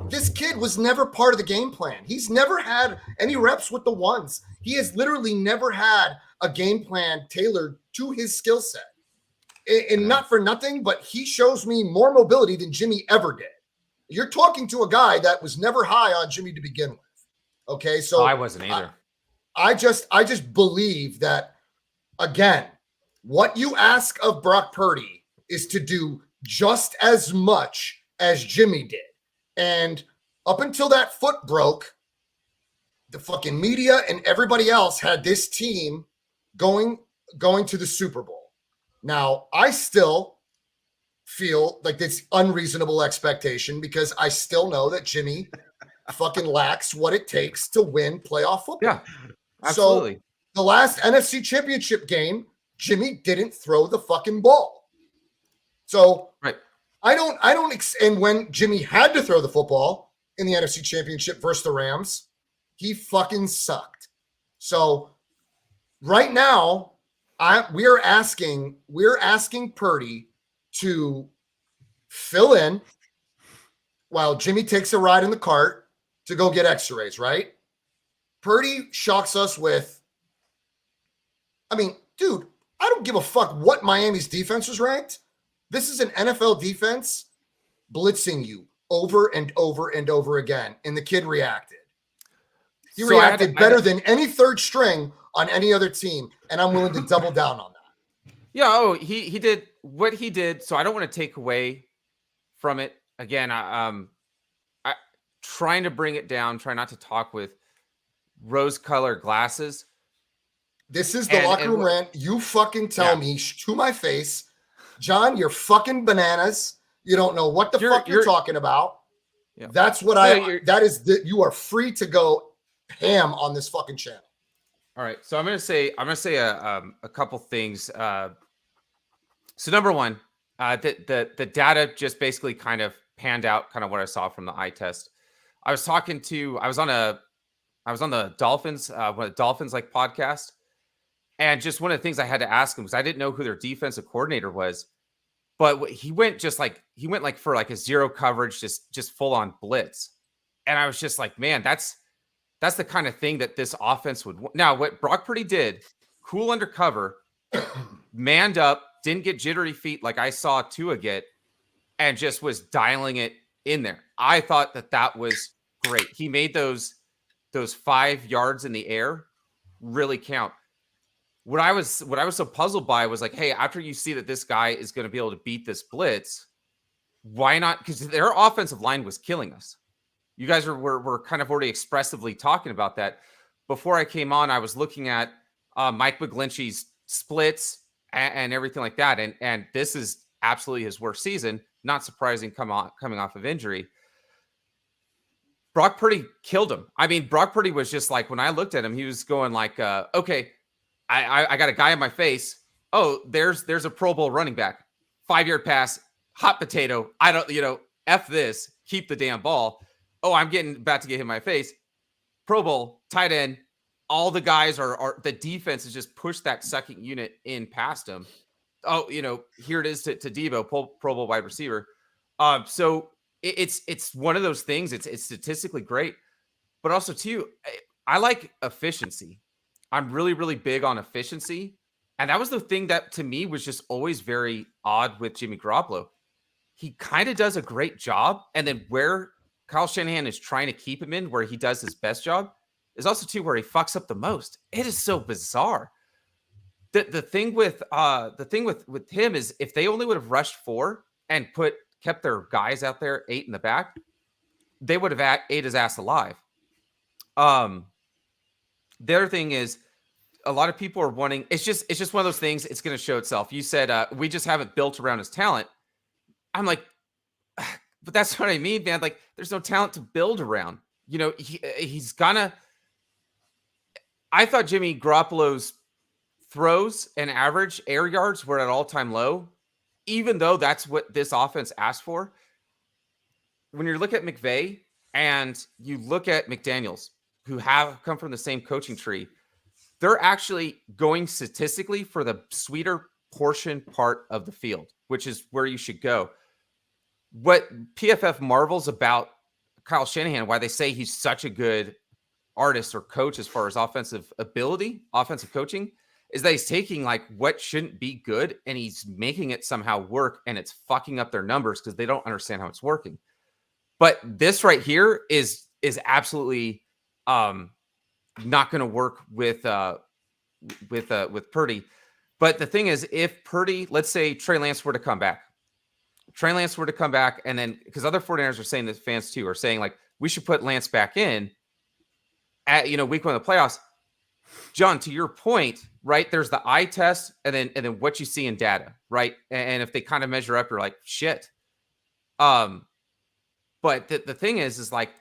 this kid was never part of the game plan. He's never had any reps with the ones. He has literally never had a game plan tailored to his skill set. And not for nothing, but he shows me more mobility than Jimmy ever did. You're talking to a guy that was never high on Jimmy to begin with. Okay, so I wasn't either. I just believe that, again, what you ask of Brock Purdy is to do just as much as Jimmy did. And up until that foot broke, the fucking media and everybody else had this team going to the Super Bowl. Now, I still feel like it's unreasonable expectation because I still know that Jimmy fucking lacks what it takes to win playoff football. Yeah, absolutely. So the last NFC Championship game, Jimmy didn't throw the fucking ball. So right. And when Jimmy had to throw the football in the NFC Championship versus the Rams, he fucking sucked. So right now, we're asking Purdy to fill in while Jimmy takes a ride in the cart to go get x-rays, right? Purdy shocks us with, I mean, dude, I don't give a fuck what Miami's defense was ranked. This is an NFL defense blitzing you over and over and over again. And the kid reacted. He So I had reacted to- better than any third string on any other team, and I'm willing to double down on that. Yeah, he did what he did. So I don't want to take away from it. Again, I trying to bring it down, try not to talk with rose-colored glasses. This is the And- locker and room what- rant. You fucking tell Yeah. me to my face, John, you're fucking bananas. You don't know what the fuck you're You're- talking about. Yeah. That's what you are free to go ham on this fucking channel. All right, so I'm gonna say a couple things. So number one, the data just basically kind of panned out, kind of what I saw from the eye test. I was on the Dolphins, one of the Dolphins like podcast, and just one of the things I had to ask him because I didn't know who their defensive coordinator was, but he went for like a zero coverage, just full on blitz, and I was just like, man, that's the kind of thing that this offense would. Now, what Brock Purdy did, cool under cover, manned up, didn't get jittery feet like I saw Tua get, and just was dialing it in there. I thought that was great. He made those 5 yards in the air really count. What I was so puzzled by was like, hey, after you see that this guy is going to be able to beat this blitz, why not? Because their offensive line was killing us. You guys were kind of already expressively talking about that. Before I came on, I was looking at Mike McGlinchey's splits and everything like that. And this is absolutely his worst season. Not surprising coming off of injury. Brock Purdy killed him. I mean, Brock Purdy was just like, when I looked at him, he was going like, okay, I got a guy in my face. Oh, there's a Pro Bowl running back. 5-yard pass, hot potato. I don't, F this, keep the damn ball. Oh, I'm about to get hit in my face. Pro Bowl, tight end. All the guys are the defense has just pushed that second unit in past him. Oh, here it is to Devo, Pro Bowl wide receiver. So it's one of those things. It's statistically great, but also too, I like efficiency. I'm really, really big on efficiency. And that was the thing that to me was just always very odd with Jimmy Garoppolo. He kind of does a great job. And then where Kyle Shanahan is trying to keep him in, where he does his best job, is also too where he fucks up the most. It is so bizarre. The thing with him is if they only would have rushed 4 and kept their guys out there 8 in the back, they would have ate his ass alive. The other thing is a lot of people are wanting, it's just one of those things. It's going to show itself. You said, we just haven't built around his talent. I'm like, but that's what I mean, man. Like there's no talent to build around, he's gonna, I thought Jimmy Garoppolo's throws and average air yards were at all-time low, even though that's what this offense asked for. When you look at McVay and you look at McDaniels, who have come from the same coaching tree, they're actually going statistically for the sweeter portion part of the field, which is where you should go. What PFF marvels about Kyle Shanahan, why they say he's such a good artist or coach as far as offensive ability, offensive coaching, is that he's taking like what shouldn't be good and he's making it somehow work, and it's fucking up their numbers because they don't understand how it's working. But this right here is absolutely not going to work with Purdy. But the thing is, if Purdy, let's say Trey Lance were to come back, and then because other 49ers are saying this, fans too are saying like we should put Lance back in at week 1 of the playoffs. John, to your point, right? There's the eye test, and then what you see in data, right? And if they kind of measure up, you're like shit. But the thing is like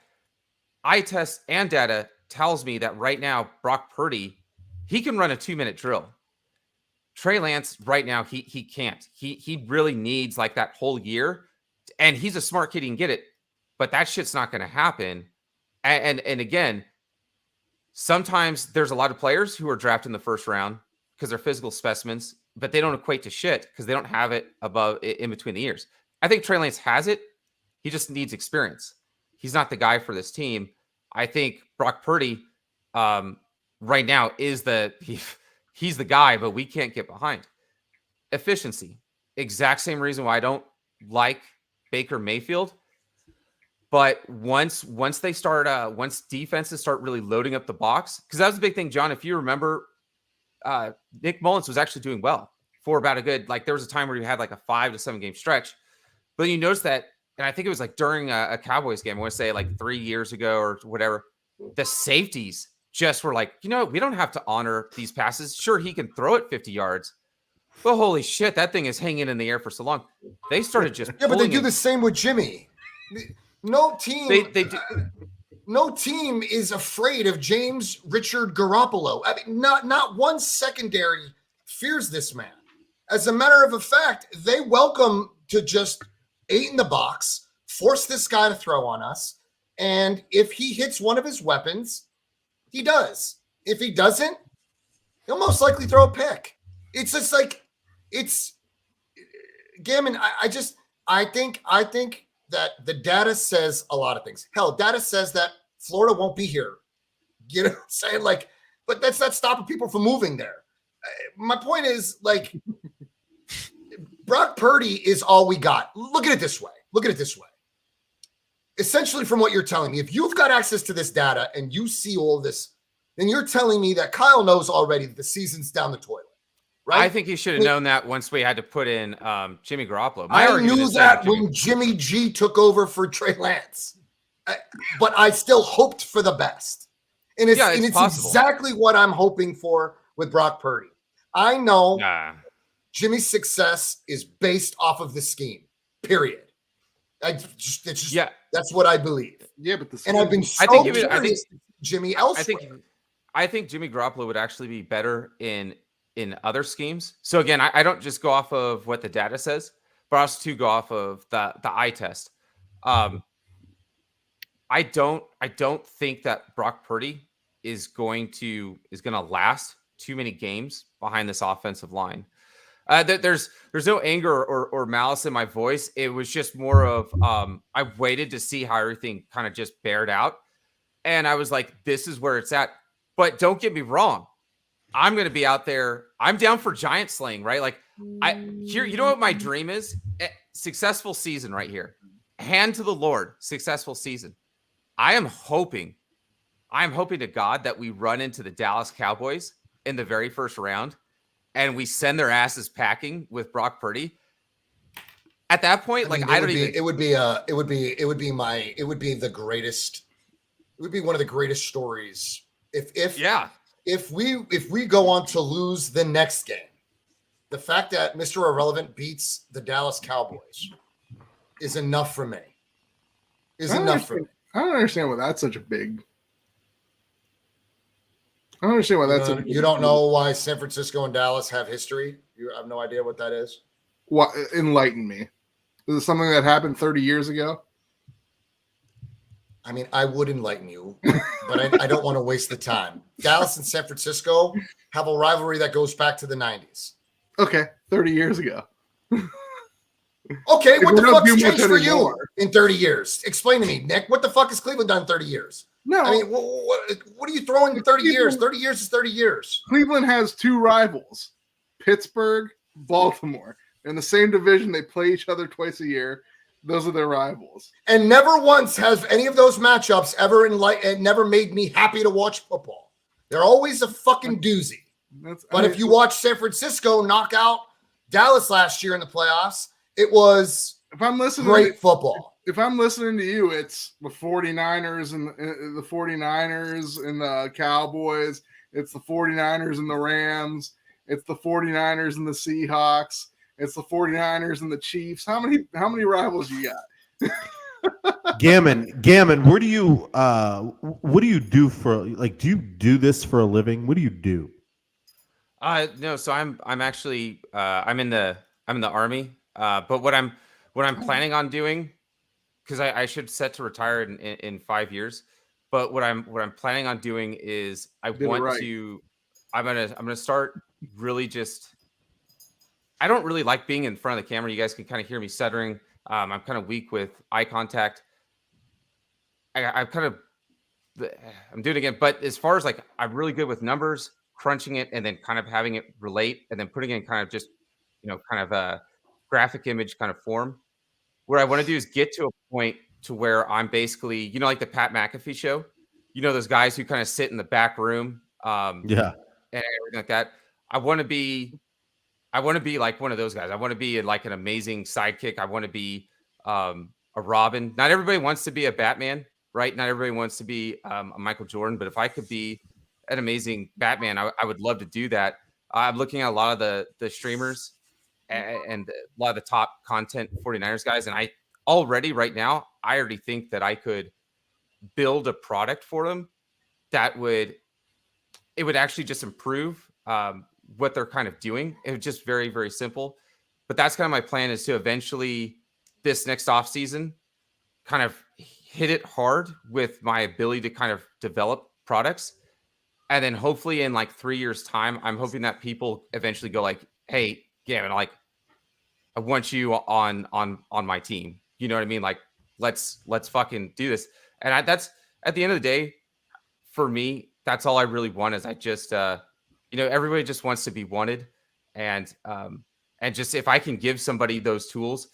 eye test and data tells me that right now Brock Purdy, he can run a 2-minute drill. Trey Lance right now he can't. He really needs like that whole year, and he's a smart kid. He can get it, but that shit's not going to happen. And again, sometimes there's a lot of players who are drafted in the first round because they're physical specimens, but they don't equate to shit because they don't have it above in between the ears. I think Trey Lance has it. He just needs experience. He's not the guy for this team. I think Brock Purdy right now is he's the guy, but we can't get behind. Efficiency. Exact same reason why I don't like Baker Mayfield. But once they start, once defenses start really loading up the box, because that was the big thing, John. If you remember, Nick Mullins was actually doing well for about a good, like there was a time where he had like a 5 to 7 game stretch. But you notice that, and I think it was like during a Cowboys game, I want to say like 3 years ago or whatever, the safeties just were like, you know, we don't have to honor these passes. Sure, he can throw it 50 yards. But holy shit, that thing is hanging in the air for so long. They started just but they do the same with Jimmy. No team, They do. no team is afraid of James Richard Garoppolo. I mean, not one secondary fears this man. As a matter of fact, they welcome to just 8 in the box, force this guy to throw on us, and if he hits one of his weapons, he does. If he doesn't, he'll most likely throw a pick. It's just like Gammon. I think that the data says a lot of things. Hell, data says that Florida won't be here. You know what I'm saying? Like, but that's not stopping people from moving there. My point is, like, Brock Purdy is all we got. Look at it this way. Essentially, from what you're telling me, if you've got access to this data and you see all this, then you're telling me that Kyle knows already that the season's down the toilet. Right? I think he should have known that once we had to put in Jimmy Garoppolo. I knew that when Jimmy G took over for Trey Lance, but I still hoped for the best. And it's exactly what I'm hoping for with Brock Purdy. I know Jimmy's success is based off of the scheme, period. That's what I believe. Yeah, but the and I've been so curious Jimmy elsewhere. I think Jimmy Garoppolo would actually be better in other schemes. So again, I don't just go off of what the data says, but I also go off of the eye test. I don't think that Brock Purdy is going to last too many games behind this offensive line. There's no anger or malice in my voice. It was just more of I waited to see how everything kind of just bared out, and I was like, this is where it's at. But don't get me wrong. I'm going to be out there. I'm down for giant slaying, right? Like you know what my dream is? Successful season right here. Hand to the Lord, successful season. I'm hoping to God that we run into the Dallas Cowboys in the very first round and we send their asses packing with Brock Purdy. At that point, it would be one of the greatest stories. If we go on to lose the next game, the fact that Mr. Irrelevant beats the Dallas Cowboys is enough for me. I don't understand why that's such a big. I don't understand why that's. You don't know why San Francisco and Dallas have history? You have no idea what that is? What? Enlighten me. Is it something that happened 30 years ago? I mean, I would enlighten you, but I don't want to waste the time. Dallas and San Francisco have a rivalry that goes back to the 90s. Okay, 30 years ago. Okay, what the fuck's changed for you in 30 years? Explain to me, Nick. What the fuck has Cleveland done in 30 years? No. I mean, what are you throwing in 30 years? 30 years is 30 years. Cleveland has 2 rivals, Pittsburgh, Baltimore. In the same division, they play each other twice a year. Those are their rivals. And never once has any of those matchups never made me happy to watch football. They're always a fucking doozy. But if you watch San Francisco knock out Dallas last year in the playoffs, it was great football. If I'm listening to you, it's the 49ers and the 49ers and the Cowboys. It's the 49ers and the Rams. It's the 49ers and the Seahawks. It's the 49ers and the Chiefs. How many rivals you got? Gammon, what do you do for, like, do you do this for a living? What do you do? No, so I'm actually I'm in the Army. But what I'm planning on doing, because I should set to retire in 5 years. But what I'm planning on doing is I'm gonna start really just. I don't really like being in front of the camera. You guys can kind of hear me stuttering. I'm kind of weak with eye contact. I'm doing it again. But as far as like, I'm really good with numbers, crunching it, and then kind of having it relate, and then putting it in kind of just, kind of a graphic image kind of form. What I want to do is get to a point to where I'm basically, like the Pat McAfee show, those guys who kind of sit in the back room, Yeah. and everything like that. I want to be like one of those guys. I want to be like an amazing sidekick. I want to be a Robin. Not everybody wants to be a Batman, right? Not everybody wants to be a Michael Jordan, but if I could be an amazing Batman, I would love to do that. I'm looking at a lot of the streamers and a lot of the top content 49ers guys, and I already right now, I already think that I could build a product for them that would actually just improve what they're kind of doing. It was just very, very simple. But that's kind of my plan, is to eventually this next off season kind of hit it hard with my ability to kind of develop products. And then hopefully in like 3 years time, I'm hoping that people eventually go like, hey, Gavin, like I want you on my team. You know what I mean? Like, let's fucking do this. And that's at the end of the day, for me, that's all I really want. Is I just, everybody just wants to be wanted. And just, if I can give somebody those tools,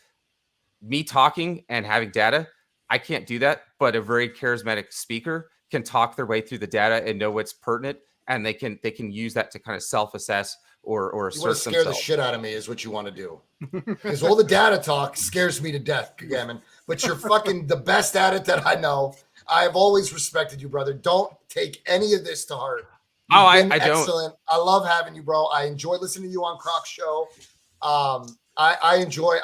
me talking and having data, I can't do that, but a very charismatic speaker can talk their way through the data and know what's pertinent, and they can use that to kind of self-assess or You assert want to scare themselves. the shit out of me is what you want to do. Because all the data talk scares me to death, Gammon. But you're fucking the best at it that I know. I've always respected you, brother. Don't take any of this to heart. You've I been don't. excellent. I love having you, bro. I enjoy listening to you on Croc's show. I enjoy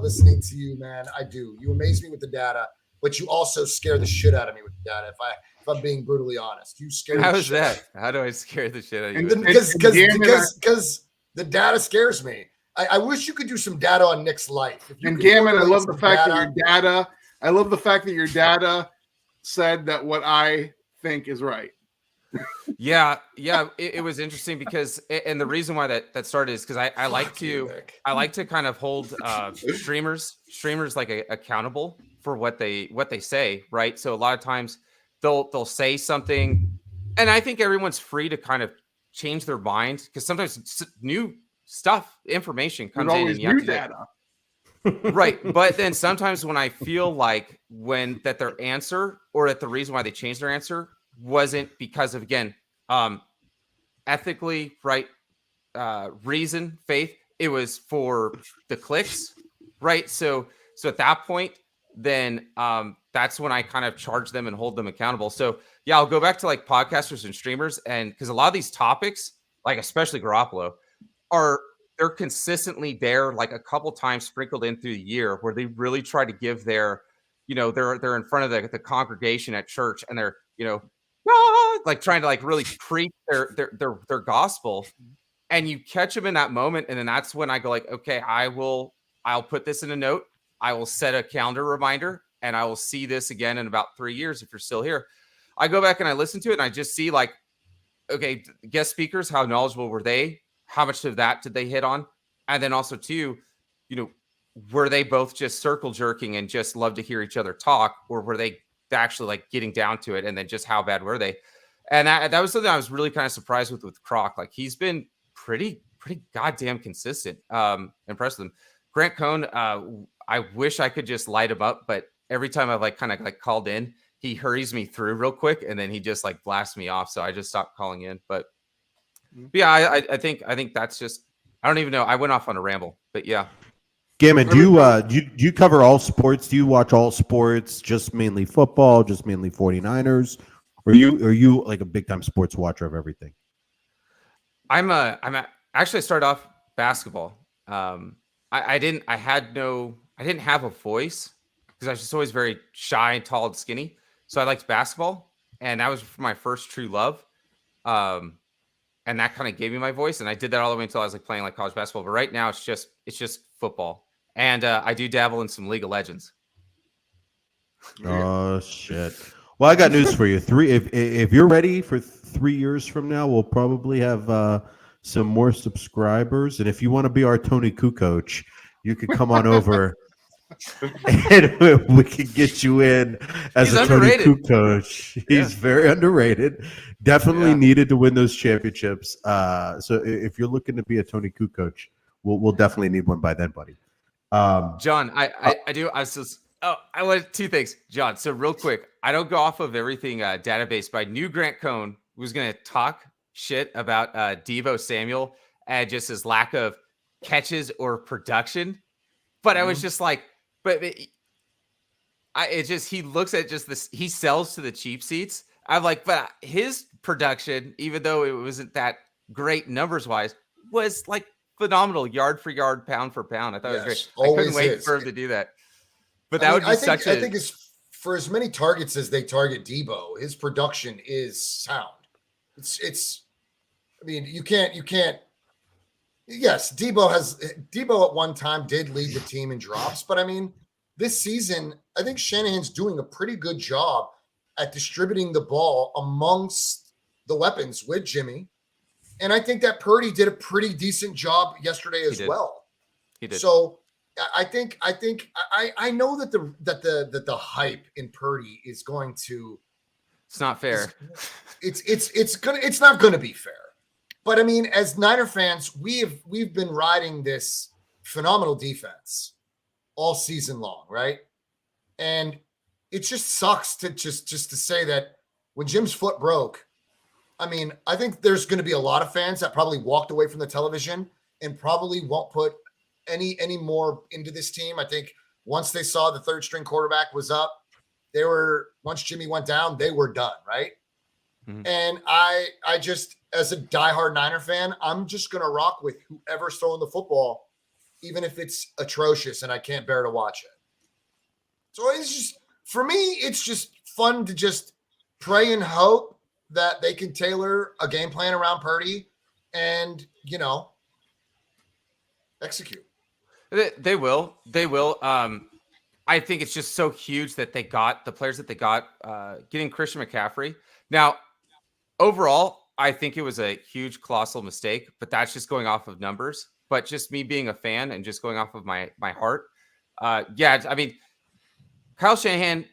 listening to you, man. I do. You amaze me with the data, but you also scare the shit out of me with the data. If I'm being brutally honest, you scare. How the is shit out of that? How do I scare the shit out of you? me. Because the data scares me. I wish you could do some data on Nick's life. If you And could Gammon, I formulate love the some fact data- I love the fact that your data said that what I think is right. Yeah. It was interesting because, and the reason why that started is because I like Fuck you, to Nick. kind of hold streamers like accountable for what they say, right? So a lot of times they'll say something, and I think everyone's free to kind of change their mind, because sometimes new stuff, information comes in, and you have new to data. right. But then sometimes when I feel like that their answer, or that the reason why they changed their answer, wasn't because of, again, ethically right, reason, faith, it was for the clicks, right? So at that point, then that's when I kind of charge them and hold them accountable. So yeah, I'll go back to like podcasters and streamers, and because a lot of these topics, like especially Garoppolo, they're consistently there, like a couple times sprinkled in through the year, where they really try to give their, they're in front of the congregation at church, and they're, like trying to like really preach their gospel, and you catch them in that moment, and then that's when I go like, okay, I'll put this in a note. I will set a calendar reminder, and I will see this again in about 3 years if you're still here. I go back and I listen to it, and I just see like, okay, guest speakers, how knowledgeable were they? How much of that did they hit on? And then also too, were they both just circle jerking and just love to hear each other talk, or were they actually like getting down to it? And then just how bad were they? And that was something I was really kind of surprised with Croc. Like, he's been pretty goddamn consistent. Impressed with him. Grant Cohn, I wish I could just light him up, but every time I've like kind of like called in, he hurries me through real quick, and then he just like blasts me off. So I just stopped calling in. But yeah, I think that's just, I don't even know. I went off on a ramble, but yeah. Gammon, do you cover all sports? Do you watch all sports? Just mainly football? Just mainly 49ers? Or are you like a big time sports watcher of everything? Actually I started off basketball. I didn't have a voice because I was just always very shy and tall and skinny. So I liked basketball, and that was my first true love. And that kind of gave me my voice, and I did that all the way until I was like playing like college basketball. But right now it's just football, and I do dabble in some League of Legends. Oh shit! Well, I got news for you. If you're ready for 3 years from now, we'll probably have some more subscribers, and if you want to be our Tony Kukoc, you could come on over. And we can get you in as He's a Tony underrated. Kukoc. He's very underrated. Definitely needed to win those championships. So if you're looking to be a Tony Kukoc, we'll definitely need one by then, buddy. John, I Oh, I want two things, John. So real quick, I don't go off of everything database, but I knew Grant Cohn was going to talk shit about Devo Samuel and just his lack of catches or production. But I was just like, he looks at just this, he sells to the cheap seats. I'm like, but his production, even though it wasn't that great numbers wise, was like phenomenal, yard for yard, pound for pound. I thought it was great. I couldn't wait for him to do that. But that would be I think for as many targets as they target Debo, his production is sound. I mean, you can't. Yes, Debo at one time did lead the team in drops, but I mean, this season, I think Shanahan's doing a pretty good job at distributing the ball amongst the weapons with Jimmy. And I think that Purdy did a pretty decent job yesterday as well. He did. So I know that the hype in Purdy is going to. It's not fair. It's not gonna be fair. But I mean, as Niner fans, we've been riding this phenomenal defense all season long, right? And it just sucks to just to say that when Jim's foot broke. I mean, I think there's going to be a lot of fans that probably walked away from the television and probably won't put any more into this team. I think once they saw the third string quarterback was up, once Jimmy went down, they were done, right? Mm-hmm. And I just, as a diehard Niner fan, I'm just going to rock with whoever's throwing the football, even if it's atrocious and I can't bear to watch it. So it's just, for me, it's just fun to just pray and hope that they can tailor a game plan around Purdy and, execute. They will. I think it's just so huge that they got the players that they got, getting Christian McCaffrey. Now, overall, I think it was a huge, colossal mistake, but that's just going off of numbers. But just me being a fan and just going off of my heart. Yeah, I mean, Kyle Shanahan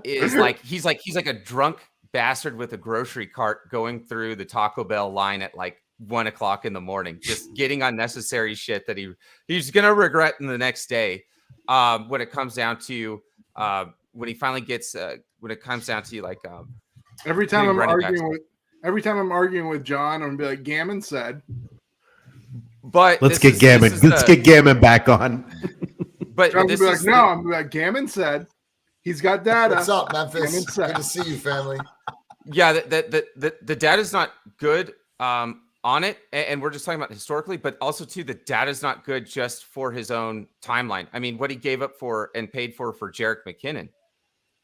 is he's like a drunk bastard with a grocery cart going through the Taco Bell line at like 1 o'clock in the morning, just getting unnecessary shit that he's gonna regret in the next day. When it comes down to when he finally gets when it comes down to like every time I'm arguing with John, I'm gonna be like, Gammon said. But let's get Gammon back on. But John will be like, no, I'm gonna be like, Gammon said. He's got data. What's up, Memphis? Good to see you, family. Yeah, the data's not good on it, and we're just talking about historically, but also too, the data's not good just for his own timeline. I mean, what he gave up for and paid for Jerick McKinnon.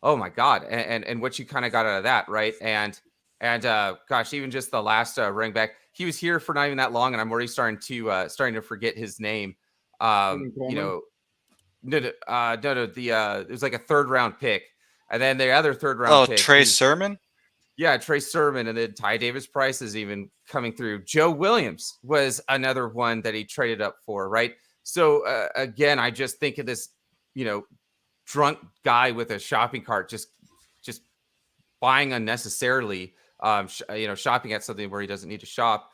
Oh my God, and what you kind of got out of that, right? And gosh, even just the last running back, he was here for not even that long, and I'm already starting to forget his name. No. It was like a third round pick, and then the other third round pick. Trey Sermon. Yeah, Trey Sermon, and then Ty Davis Price is even coming through. Joe Williams was another one that he traded up for, right? So again, I just think of this, drunk guy with a shopping cart just buying unnecessarily, shopping at something where he doesn't need to shop.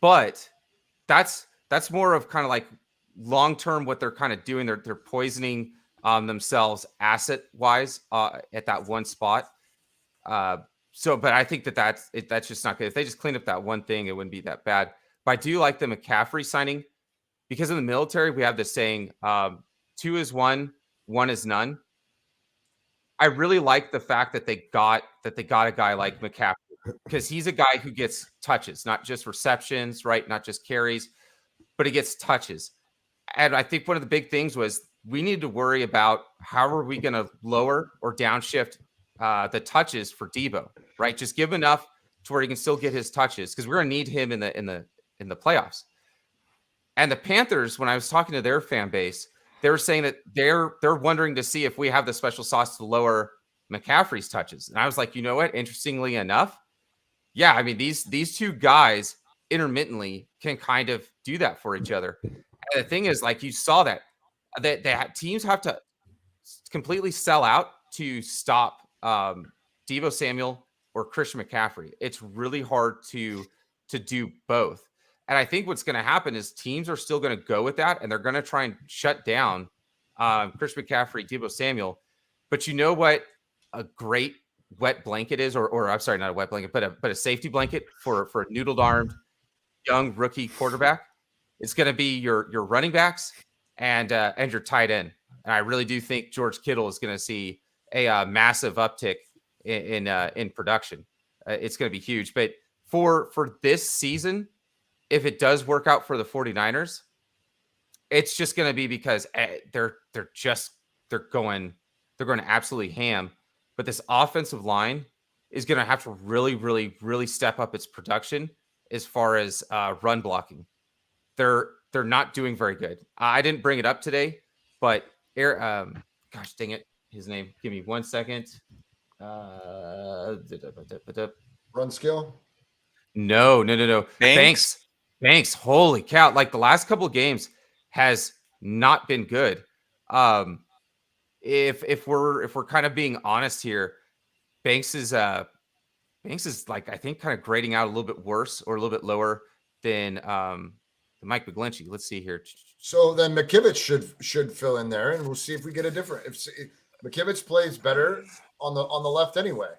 But that's more of kind of like long-term what they're kind of doing. They're poisoning themselves asset-wise at that one spot. But I think that's just not good. If they just clean up that one thing, it wouldn't be that bad. But I do like the McCaffrey signing because in the military, we have this saying, 2 is 1, 1 is none. I really like the fact that they got a guy like McCaffrey because he's a guy who gets touches, not just receptions, right? Not just carries, but he gets touches. And I think one of the big things was we needed to worry about how are we going to lower or downshift the touches for Debo, right? Just give him enough to where he can still get his touches because we're going to need him in the playoffs. And the Panthers, when I was talking to their fan base, they were saying that they're wondering to see if we have the special sauce to lower McCaffrey's touches. And I was like, you know what? Interestingly enough, yeah, I mean these two guys intermittently can kind of do that for each other. And the thing is, like you saw that teams have to completely sell out to stop Deebo Samuel or Christian McCaffrey. It's really hard to do both. And I think what's going to happen is teams are still going to go with that, and they're going to try and shut down Chris McCaffrey, Deebo Samuel. But you know what a great wet blanket is, or I'm sorry, not a wet blanket, but a safety blanket for a noodled-armed young rookie quarterback. It's going to be your running backs and your tight end. And I really do think George Kittle is going to see a massive uptick in production. It's going to be huge. But for this season, if it does work out for the 49ers, it's just going to be because they're going absolutely ham. But this offensive line is going to have to really, really, really step up its production as far as run blocking. They're not doing very good. I didn't bring it up today, but gosh dang it, his name. Give me 1 second. Run skill? No. Banks. Holy cow! Like the last couple of games has not been good. If we're kind of being honest here, Banks is like, I think, kind of grading out a little bit worse or a little bit lower than Mike McGlinchey. Let's see here. So then McKivitz should fill in there, and we'll see if we get a different. If McKivitz plays better on the left anyway.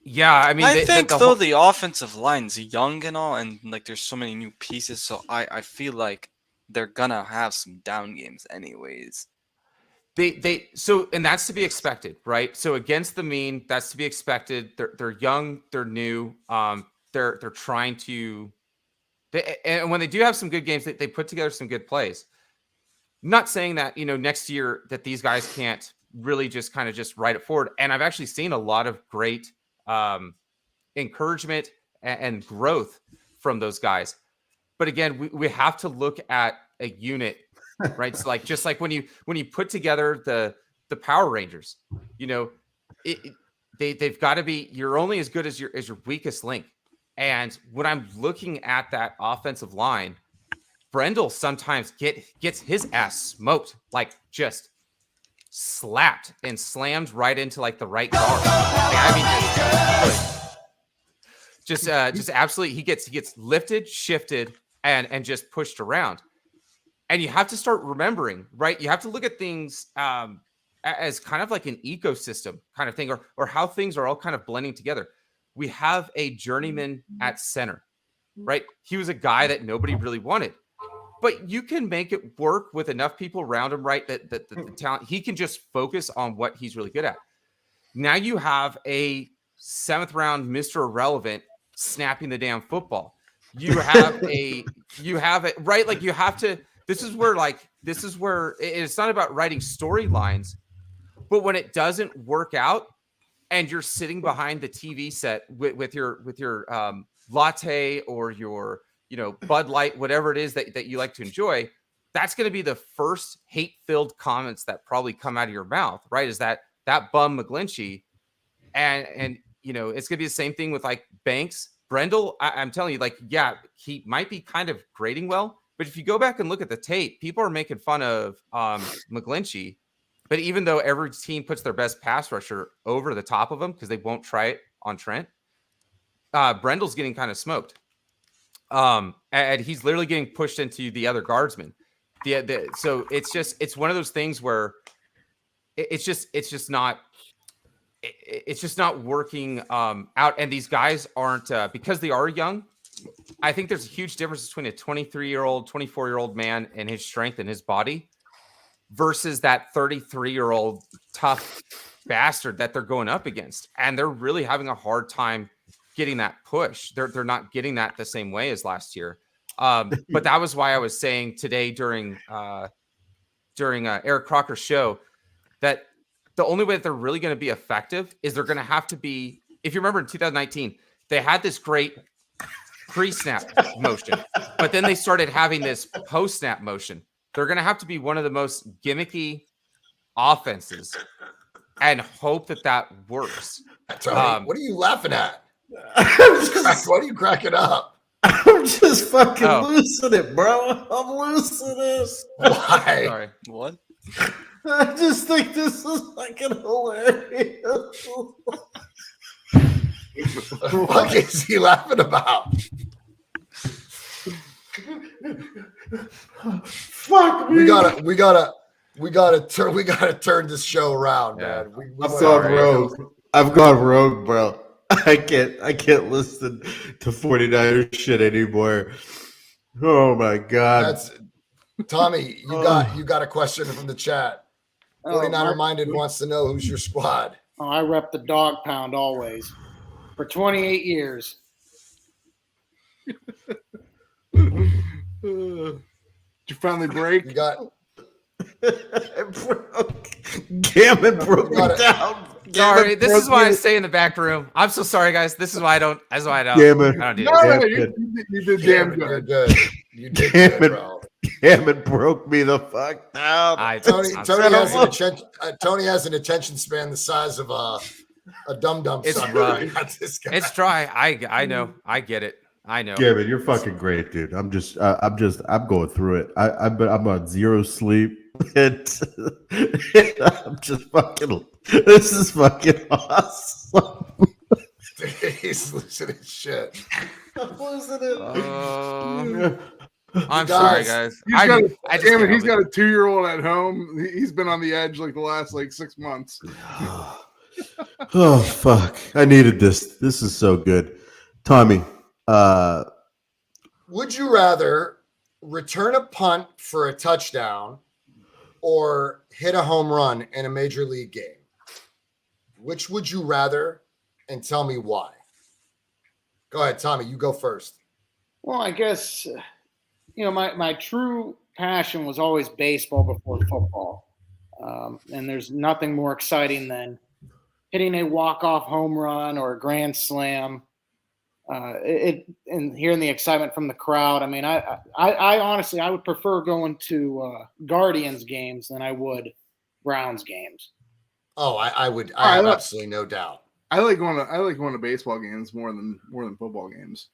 Yeah, I mean, I think the offensive line's young and all, and like there's so many new pieces, so I feel like they're gonna have some down games anyways. And that's to be expected, right? So against the mean, that's to be expected. They're young, they're new. They're trying to. And when they do have some good games, they put together some good plays. Not saying that next year that these guys can't really just kind of just ride it forward. And I've actually seen a lot of great encouragement and growth from those guys. But again, we have to look at a unit, right? So just like when you put together the Power Rangers, they've got to be. You're only as good as your weakest link. And when I'm looking at that offensive line, Brendel sometimes gets his ass smoked, like just slapped and slammed right into like the right guard. Just absolutely, he gets lifted, shifted, and just pushed around. And you have to start remembering, right? You have to look at things as kind of like an ecosystem kind of thing, or how things are all kind of blending together. We have a journeyman at center, right? He was a guy that nobody really wanted, but you can make it work with enough people around him, right? That the talent, he can just focus on what he's really good at. Now you have a 7th round Mr. Irrelevant snapping the damn football. You have it, right? Like you have to, this is where it's not about writing storylines, but when it doesn't work out, and you're sitting behind the TV set with your latte or your Bud Light, whatever it is that you like to enjoy, that's going to be the first hate-filled comments that probably come out of your mouth, right? Is that bum McGlinchey, and it's going to be the same thing with like Banks, Brendel. I'm telling you, like, yeah, he might be kind of grading well, but if you go back and look at the tape, people are making fun of McGlinchey. But even though every team puts their best pass rusher over the top of him because they won't try it on Trent, Brendel's getting kind of smoked. And he's literally getting pushed into the other guardsman. So it's one of those things where it's just not working out. And these guys aren't because they are young. I think there's a huge difference between a 23-year-old, 24-year-old man and his strength and his body versus that 33-year-old tough bastard that they're going up against. And they're really having a hard time getting that push. They're not getting that the same way as last year. But that was why I was saying today during Eric Crocker's show that the only way that they're really going to be effective is they're going to have to be, if you remember in 2019, they had this great pre-snap motion, but then they started having this post-snap motion. They're going to have to be one of the most gimmicky offenses and hope that works. Tony, what are you laughing at? Why are you cracking up? I'm just fucking losing it, bro. I'm losing it. Why? Sorry. What? I just think this is fucking hilarious. What is he laughing about? Fuck me. We gotta We gotta turn this show around, Yeah. man. We I've went gone off rogue. I've gone rogue, bro. I can't listen to 49ers shit anymore. Oh my god. That's Tommy. You got a question from the chat. 49er Minded wants to know who's your squad. Oh, I rep the dog pound always for 28 years. Did you finally break? You got Gammon broke got me it. down. Sorry, this is why I I stay in the back room. I'm so sorry, guys. This is why I don't. That's why I don't. Gammon. I don't do No, this. no, Damn you did damn You're good. good. You did Damn good, it. bro. Gammon broke me the fuck down. Tony I'm Tony has an attention span the size of a dum-dum It's sucker. rough. I got this guy. It's dry. I know. I get it. I know. Gammon, you're fucking great, dude. I'm going through it. I'm on zero sleep. And I'm just fucking. This is fucking awesome. He's losing his shit. I'm losing it. I'm sorry, guys. He's got, can't he's help got a 2-year-old at home. He's been on the edge like the last 6 months. Oh fuck! I needed this. This is so good, Tommy. Would you rather return a punt for a touchdown or hit a home run in a major league game? Which would you rather? And tell me why. Go ahead, Tommy. You go first. Well, I guess, my true passion was always baseball before football. And there's nothing more exciting than hitting a walk-off home run or a grand slam. And hearing the excitement from the crowd. I mean, I honestly, I would prefer going to Guardians games than I would Browns games. Oh, I would. I have absolutely no doubt. I like going to baseball games more than football games.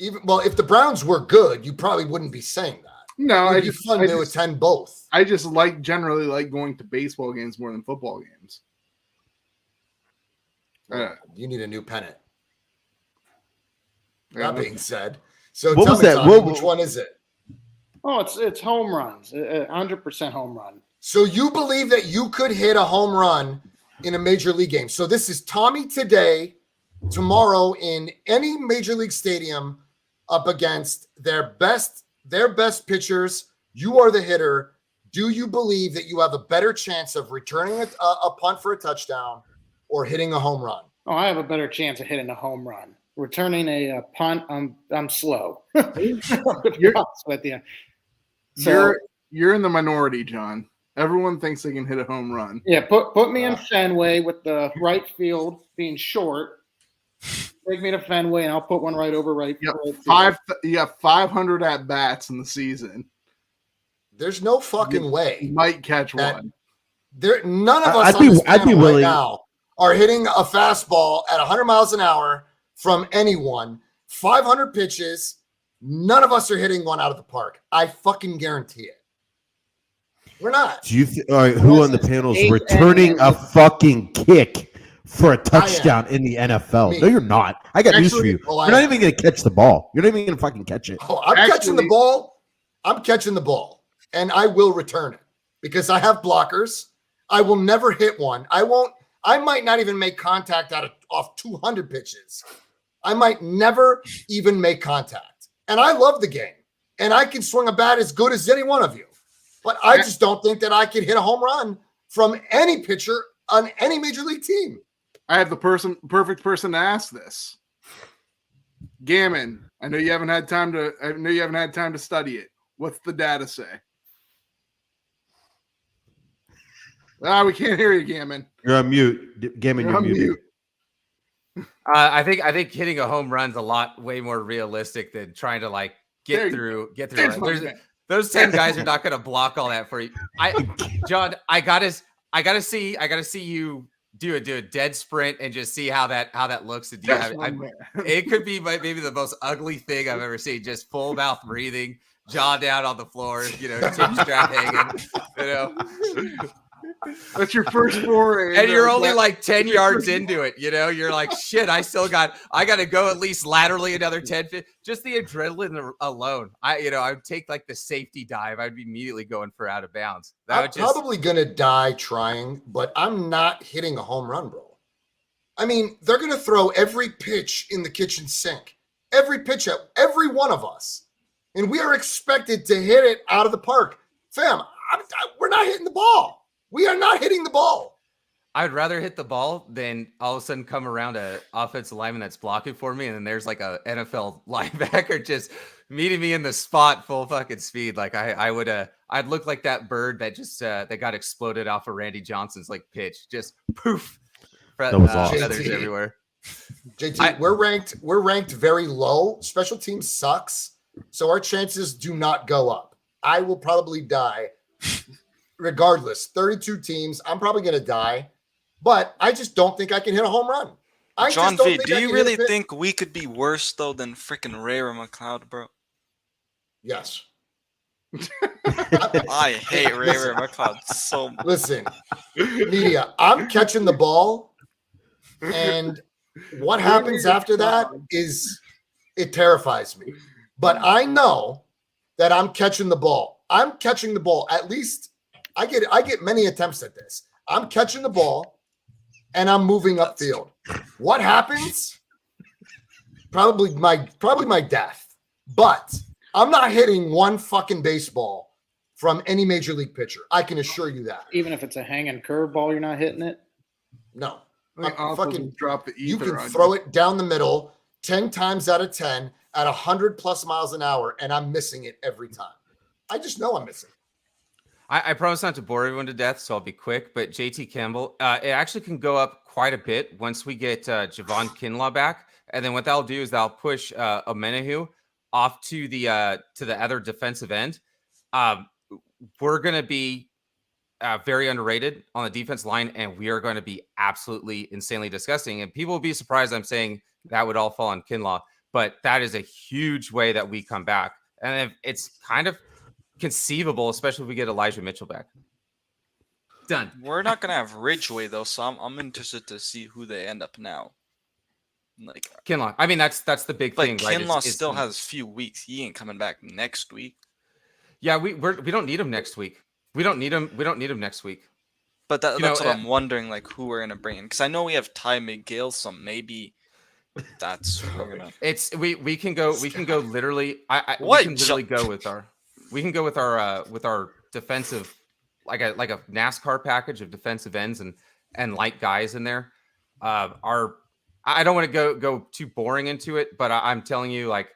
If the Browns were good, you probably wouldn't be saying that. No, It'd be fun to attend both. I just generally like going to baseball games more than football games. You need a new pennant. That being said, so What tell was me, that? Tommy, What- which one is it? Oh, it's home runs, 100% home run. So you believe that you could hit a home run in a major league game. So this is Tommy today, tomorrow in any major league stadium up against their best pitchers. You are the hitter. Do you believe that you have a better chance of returning a punt for a touchdown or hitting a home run? Oh, I have a better chance of hitting a home run. Returning a punt, I'm slow. To be honest with you. So, You're in the minority, John. Everyone thinks they can hit a home run. yeah, put me in Fenway with the right field being short. Take me to Fenway, and I'll put one right over right. You right got you got 500 at bats in the season. There's no fucking You way. might catch that- one. None of us I'd on be- this I'd be panel willing- right now are hitting a fastball at 100 miles an hour from anyone. 500 pitches. None of us are hitting one out of the park. I fucking guarantee it. We're not. Do you? All right, who on the panel is Eight returning and- a fucking kick for a touchdown in the NFL? Me. No, you're not. I got news for Actually- you. Oh, I You're not am. even going to catch the ball. You're not even going to fucking catch it. Oh, I'm catching the ball. I'm catching the ball, and I will return it because I have blockers. I will never hit one. I won't. I might not even make contact off 200 pitches. I might never even make contact. And I love the game, and I can swing a bat as good as any one of you. But I just don't think that I could hit a home run from any pitcher on any major league team. I have the perfect person to ask this. Gammon, I know you haven't had time to study it. What's the data say? We can't hear you, Gammon. You're on mute. Gammon, You're you're on muted. mute. I think hitting a home run's a lot way more realistic than trying to There get you through. There's my man. Those 10 guys are not going to block all that for you. John, I gotta see you do a dead sprint and just see how that looks. And That's my man. it could be maybe the most ugly thing I've ever seen. Just full mouth breathing, jaw down on the floor, chin strap hanging. That's your first foray. And you're only that- like 10 yards into it, you know? You're like, shit, I got to go at least laterally another 10 feet. Just the adrenaline alone. I would take like the safety dive. I'd be immediately going for out of bounds. I'm probably going to die trying, but I'm not hitting a home run, bro. I mean, they're going to throw every pitch in the kitchen sink, every pitch at every one of us. And we are expected to hit it out of the park. Fam, we're not hitting the ball. We are not hitting the ball. I'd rather hit the ball than all of a sudden come around an offensive lineman that's blocking for me, and then there's like a NFL linebacker just meeting me in the spot full fucking speed. Like I'd look like that bird that just that got exploded off of Randy Johnson's like pitch, just poof. That was awesome. Feathers JT. everywhere. JT, we're ranked very low. Special teams sucks, so our chances do not go up. I will probably die regardless. 32 teams, I'm probably going to die, but I just don't think I can hit a home run. John V, do you really think we could be worse though than freaking Ray or McLeod, bro? Yes. I hate Ray or McLeod so much. Listen, media, I'm catching the ball, and what happens after that is it terrifies me. But I know that I'm catching the ball. I'm catching the ball. At least I get many attempts at this. I'm catching the ball and I'm moving upfield. What happens? Probably my death. But I'm not hitting one fucking baseball from any major league pitcher. I can assure you that. Even if it's a hanging curveball, you're not hitting it. No. I think fucking drop the ether. You can on throw it down the middle 10 times out of 10 at 100 plus miles an hour, and I'm missing it every time. I just know I'm missing. I promise not to bore everyone to death, so I'll be quick. But JT Campbell, it actually can go up quite a bit once we get Javon Kinlaw back, and then what that'll do is that'll push Omenahu off to the other defensive end. We're going to be very underrated on the defense line, and we are going to be absolutely insanely disgusting. And people will be surprised I'm saying that would all fall on Kinlaw, but that is a huge way that we come back. And it's kind of conceivable, especially if we get Elijah Mitchell back. Done. We're not gonna have Ridgeway though, so I'm interested to see who they end up now. Like Kinlaw. I mean, that's the big but thing. Right? Kinlaw still has a few weeks. He ain't coming back next week. Yeah, we don't need him next week. We don't need him next week. But that's what I'm wondering, like who we're gonna bring in, because I know we have Ty McGill, so maybe that's who we're gonna. It's we can go literally. What? We can literally go with our defensive, like a NASCAR package of defensive ends and light guys in there. I don't want to go too boring into it, but I'm telling you, like,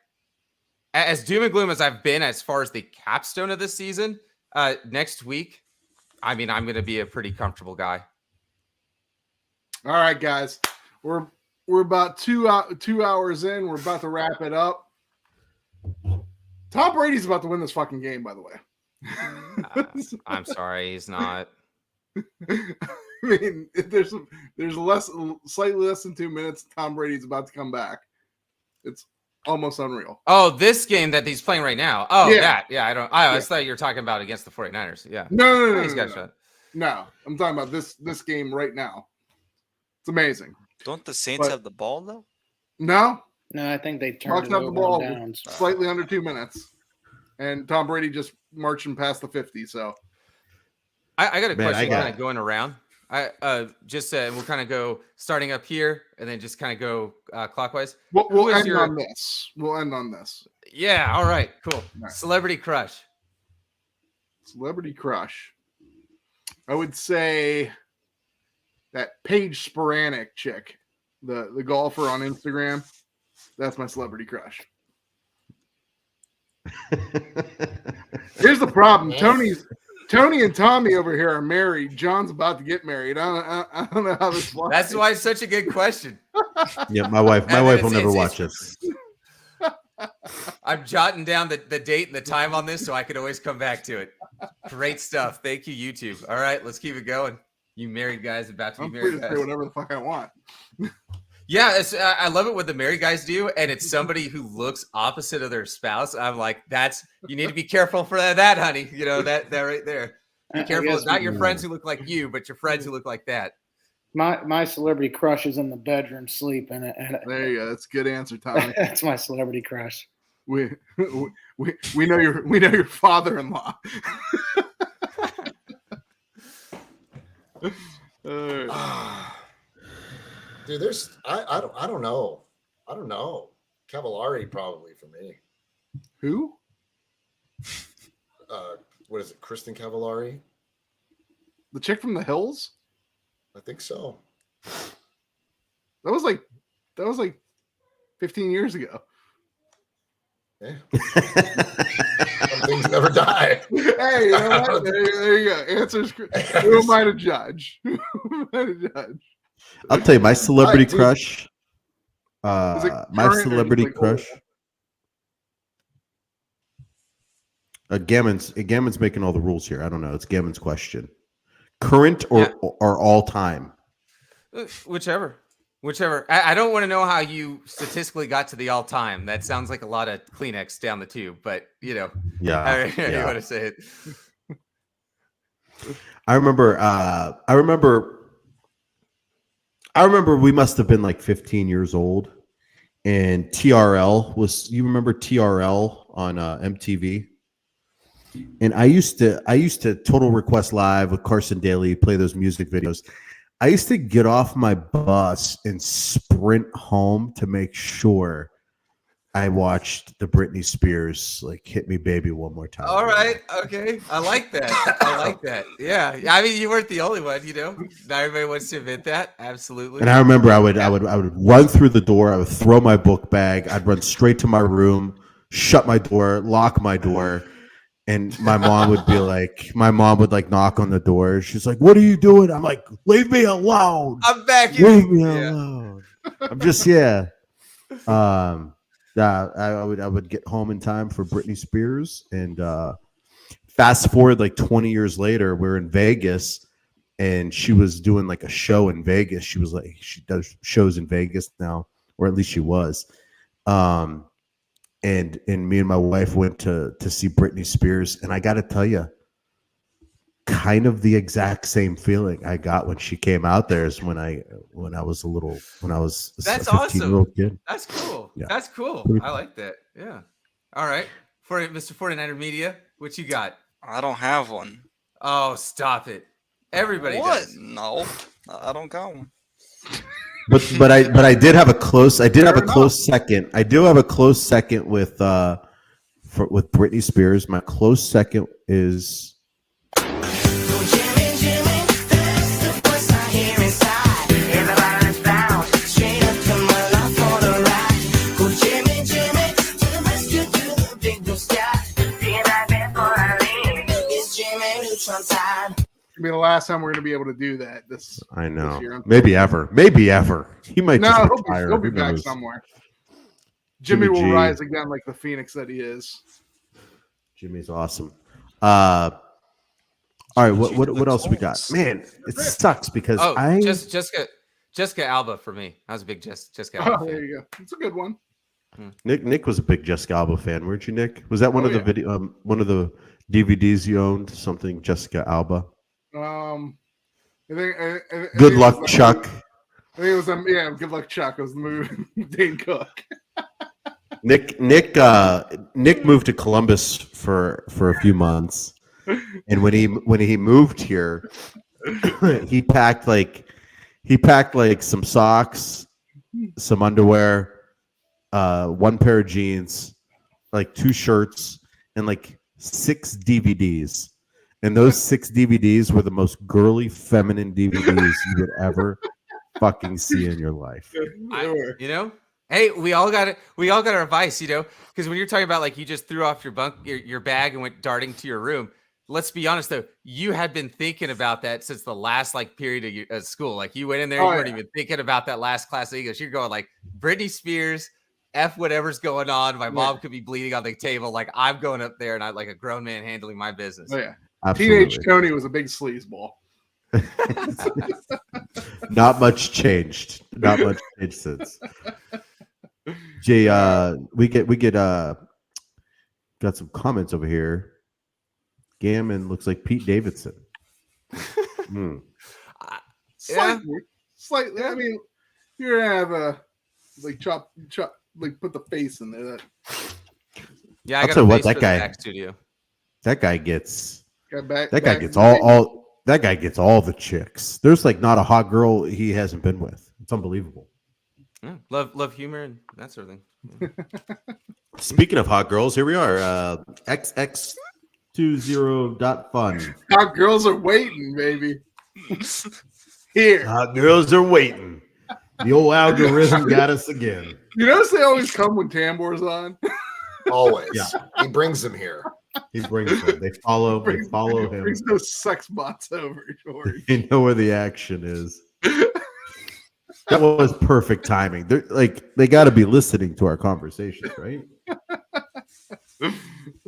as doom and gloom as I've been as far as the capstone of this season, next week, I mean, I'm going to be a pretty comfortable guy. All right, guys, we're about 2 hours in. We're about to wrap it up. Tom Brady's about to win this fucking game, by the way. I'm sorry, he's not. I mean, there's slightly less than 2 minutes. Tom Brady's about to come back. It's almost unreal. Oh, this game that he's playing right now. Oh, Yeah. that. Yeah, I always thought you were talking about against the 49ers. Yeah. No. He's got a shot. No, I'm talking about this game right now. It's amazing. Don't the Saints But- have the ball though? No, No, I think they Bucks turned it have the over ball on with downs. slightly under 2 minutes, and Tom Brady just marching past the 50. So I got a Man, question I got kind of going around. We'll kind of go starting up here and then just kind of go clockwise. we'll Who is end your- on this. We'll end on this. Yeah. All right. Cool. right. Celebrity crush. Celebrity crush. I would say that Paige Sporanic chick, the golfer on Instagram. That's my celebrity crush. Here's the problem. Tony and Tommy over here are married. John's about to get married. I don't know how this flies. That's why it's such a good question. Yeah, my wife And will never it's- watch this. I'm jotting down the date and the time on this so I could always come back to it. Great stuff. Thank you, YouTube. All right, let's keep it going. You married guys about to be I'm free married to guys. say whatever the fuck I want. Yeah, I love it when the married guys do, and it's somebody who looks opposite of their spouse. I'm like, you need to be careful for that, honey. You know, that right there. Be I careful. guess It's not your we- friends who look like you, but your friends who look like that. my celebrity crush is in the bedroom sleeping, and There you go. That's a good answer, Tommy. that's my celebrity crush. we know your father-in-law. Dude, I don't know. I don't know. Cavallari probably for me. Who? What is it? Kristen Cavallari? The chick from the hills? I think so. That was like 15 years ago. Yeah. Some things never die. Hey, you know what? There you go. Answers. Who am I to judge? Who am I to judge? I'll tell you my celebrity Dude. crush. Is it My current or celebrity like crush. Gammon's making all the rules here. I don't know. It's Gammon's question. Current or all time? Whichever. I don't want to know how you statistically got to the all time. That sounds like a lot of Kleenex down the tube, but Yeah. you want to say it. I remember we must have been like 15 years old, and TRL was. You remember TRL on MTV? And I used to Total Request Live with Carson Daly, play those music videos. I used to get off my bus and sprint home to make sure I watched the Britney Spears like "Hit Me Baby" one more time. All right. Okay. I like that. Yeah. I mean, you weren't the only one, Not everybody wants to admit that. Absolutely. And I remember I would run through the door. I would throw my book bag. I'd run straight to my room, shut my door, lock my door. And my mom would knock on the door. She's like, "What are you doing?" I'm like, "Leave me alone. I'm back here. Leave me alone." I'm just I would get home in time for Britney Spears. And fast forward like 20 years later, we're in Vegas, and she was doing like a show in Vegas. She does shows in Vegas now, or at least she was. And me and my wife went to see Britney Spears, and I got to tell you, kind of the exact same feeling I got when she came out there as when I was a That's 15-year-old kid. That's cool. Yeah. That's cool. I like that. Yeah. All right. For Mr. 49er Media, what you got? I don't have one. Oh, stop it. Everybody What? does. No, I don't got one. But I did have a close second. I do have a close second with Britney Spears. My close second is It'll be the last time we're going to be able to do that. I know. This year. Maybe ever. He might No, just he'll retire. be Who back knows? somewhere. Jimmy Jimmy will G. rise again like the phoenix that he is. Jimmy's awesome. All right, what else we got? Man, it sucks because just Jessica Alba for me. I was a big Jessica Alba Oh, fan. there you go. It's a good one. Nick was a big Jessica Alba fan, weren't you, Nick? Was that one of the one of the DVDs you owned? Something Jessica Alba. I think Good it was luck, the- Chuck. I think it was Good Luck, Chuck. It was the movie with Dane Cook. Nick moved to Columbus for a few months, and when he moved here, he packed like some socks, some underwear, one pair of jeans, like 2 shirts, and like 6 DVDs. And those 6 DVDs were the most girly, feminine DVDs you would ever fucking see in your life. Hey, we all got our advice, because when you're talking about like you just threw off your bag and went darting to your room. Let's be honest though, you had been thinking about that since the last period of school. Like you went in there, you weren't even thinking about that last class of English. You're going like Britney Spears, F whatever's going on. My mom could be bleeding on the table. Like I'm going up there and I'm like a grown man handling my business. Oh, yeah. Absolutely. Teenage Tony was a big sleazeball. Not much changed. Not much changed since. Jay, we get got some comments over here. Gammon looks like Pete Davidson. Hmm. Slightly. I mean, you're gonna have a chop, like put the face in there. That Yeah, I I'll got tell a you what, face that for guy- the back studio. That guy gets got back. that guy back gets in the day. all that guy gets all the chicks. There's like not a hot girl he hasn't been with. It's unbelievable. Yeah, love humor and that sort of thing. Yeah. Speaking of hot girls, here we are. XX20.fun. Hot girls are waiting, baby. Here, Hot girls are waiting. The old algorithm got us again. you notice they always come when Tambor's on. Always. Yeah. He brings them here. He brings them. They follow him. Brings those sex bots over, George. They know where the action is. That was perfect timing. They're like they got to be listening to our conversations, right?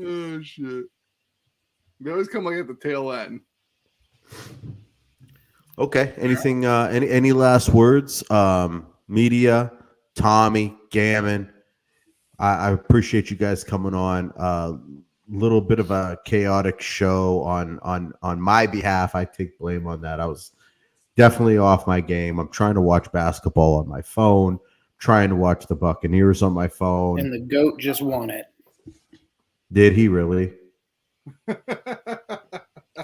Oh shit! They always come like at the tail end. Okay. Anything? Any last words? Media, Tommy, Gammon. I appreciate you guys coming on. Little bit of a chaotic show on my behalf. I take blame on that. I was definitely off my game. I'm trying to watch basketball on my phone. Trying to watch the Buccaneers on my phone. And the GOAT just won it. Did he really?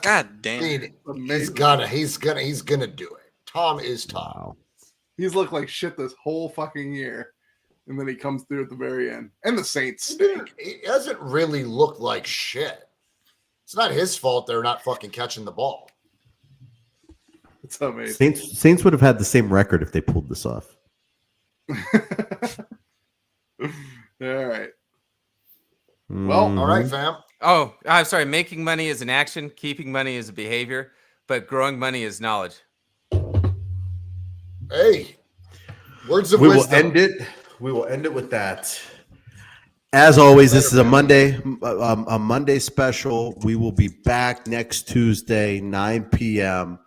God damn. Dude, Amazing. he's gonna do it. Tom is Tom. Wow. He's looked like shit this whole fucking year, and then he comes through at the very end. And the Saints stink. It doesn't really look like shit. It's not his fault they're not fucking catching the ball. It's amazing. Saints would have had the same record if they pulled this off. All right. Well, All right, fam. Oh, I'm sorry. Making money is an action. Keeping money is a behavior. But growing money is knowledge. Hey, words of We will wisdom. end it. We will end it with that. As always, this is a Monday special. We will be back next Tuesday, 9 p.m.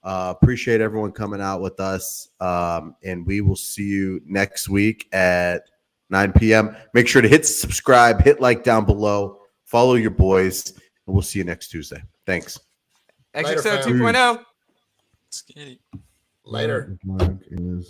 Appreciate everyone coming out with us, and we will see you next week at 9 p.m. Make sure to hit subscribe, hit like down below, follow your boys, and we'll see you next Tuesday. Thanks. Later, XXO fam. 2.0. Skitty. Later. Is,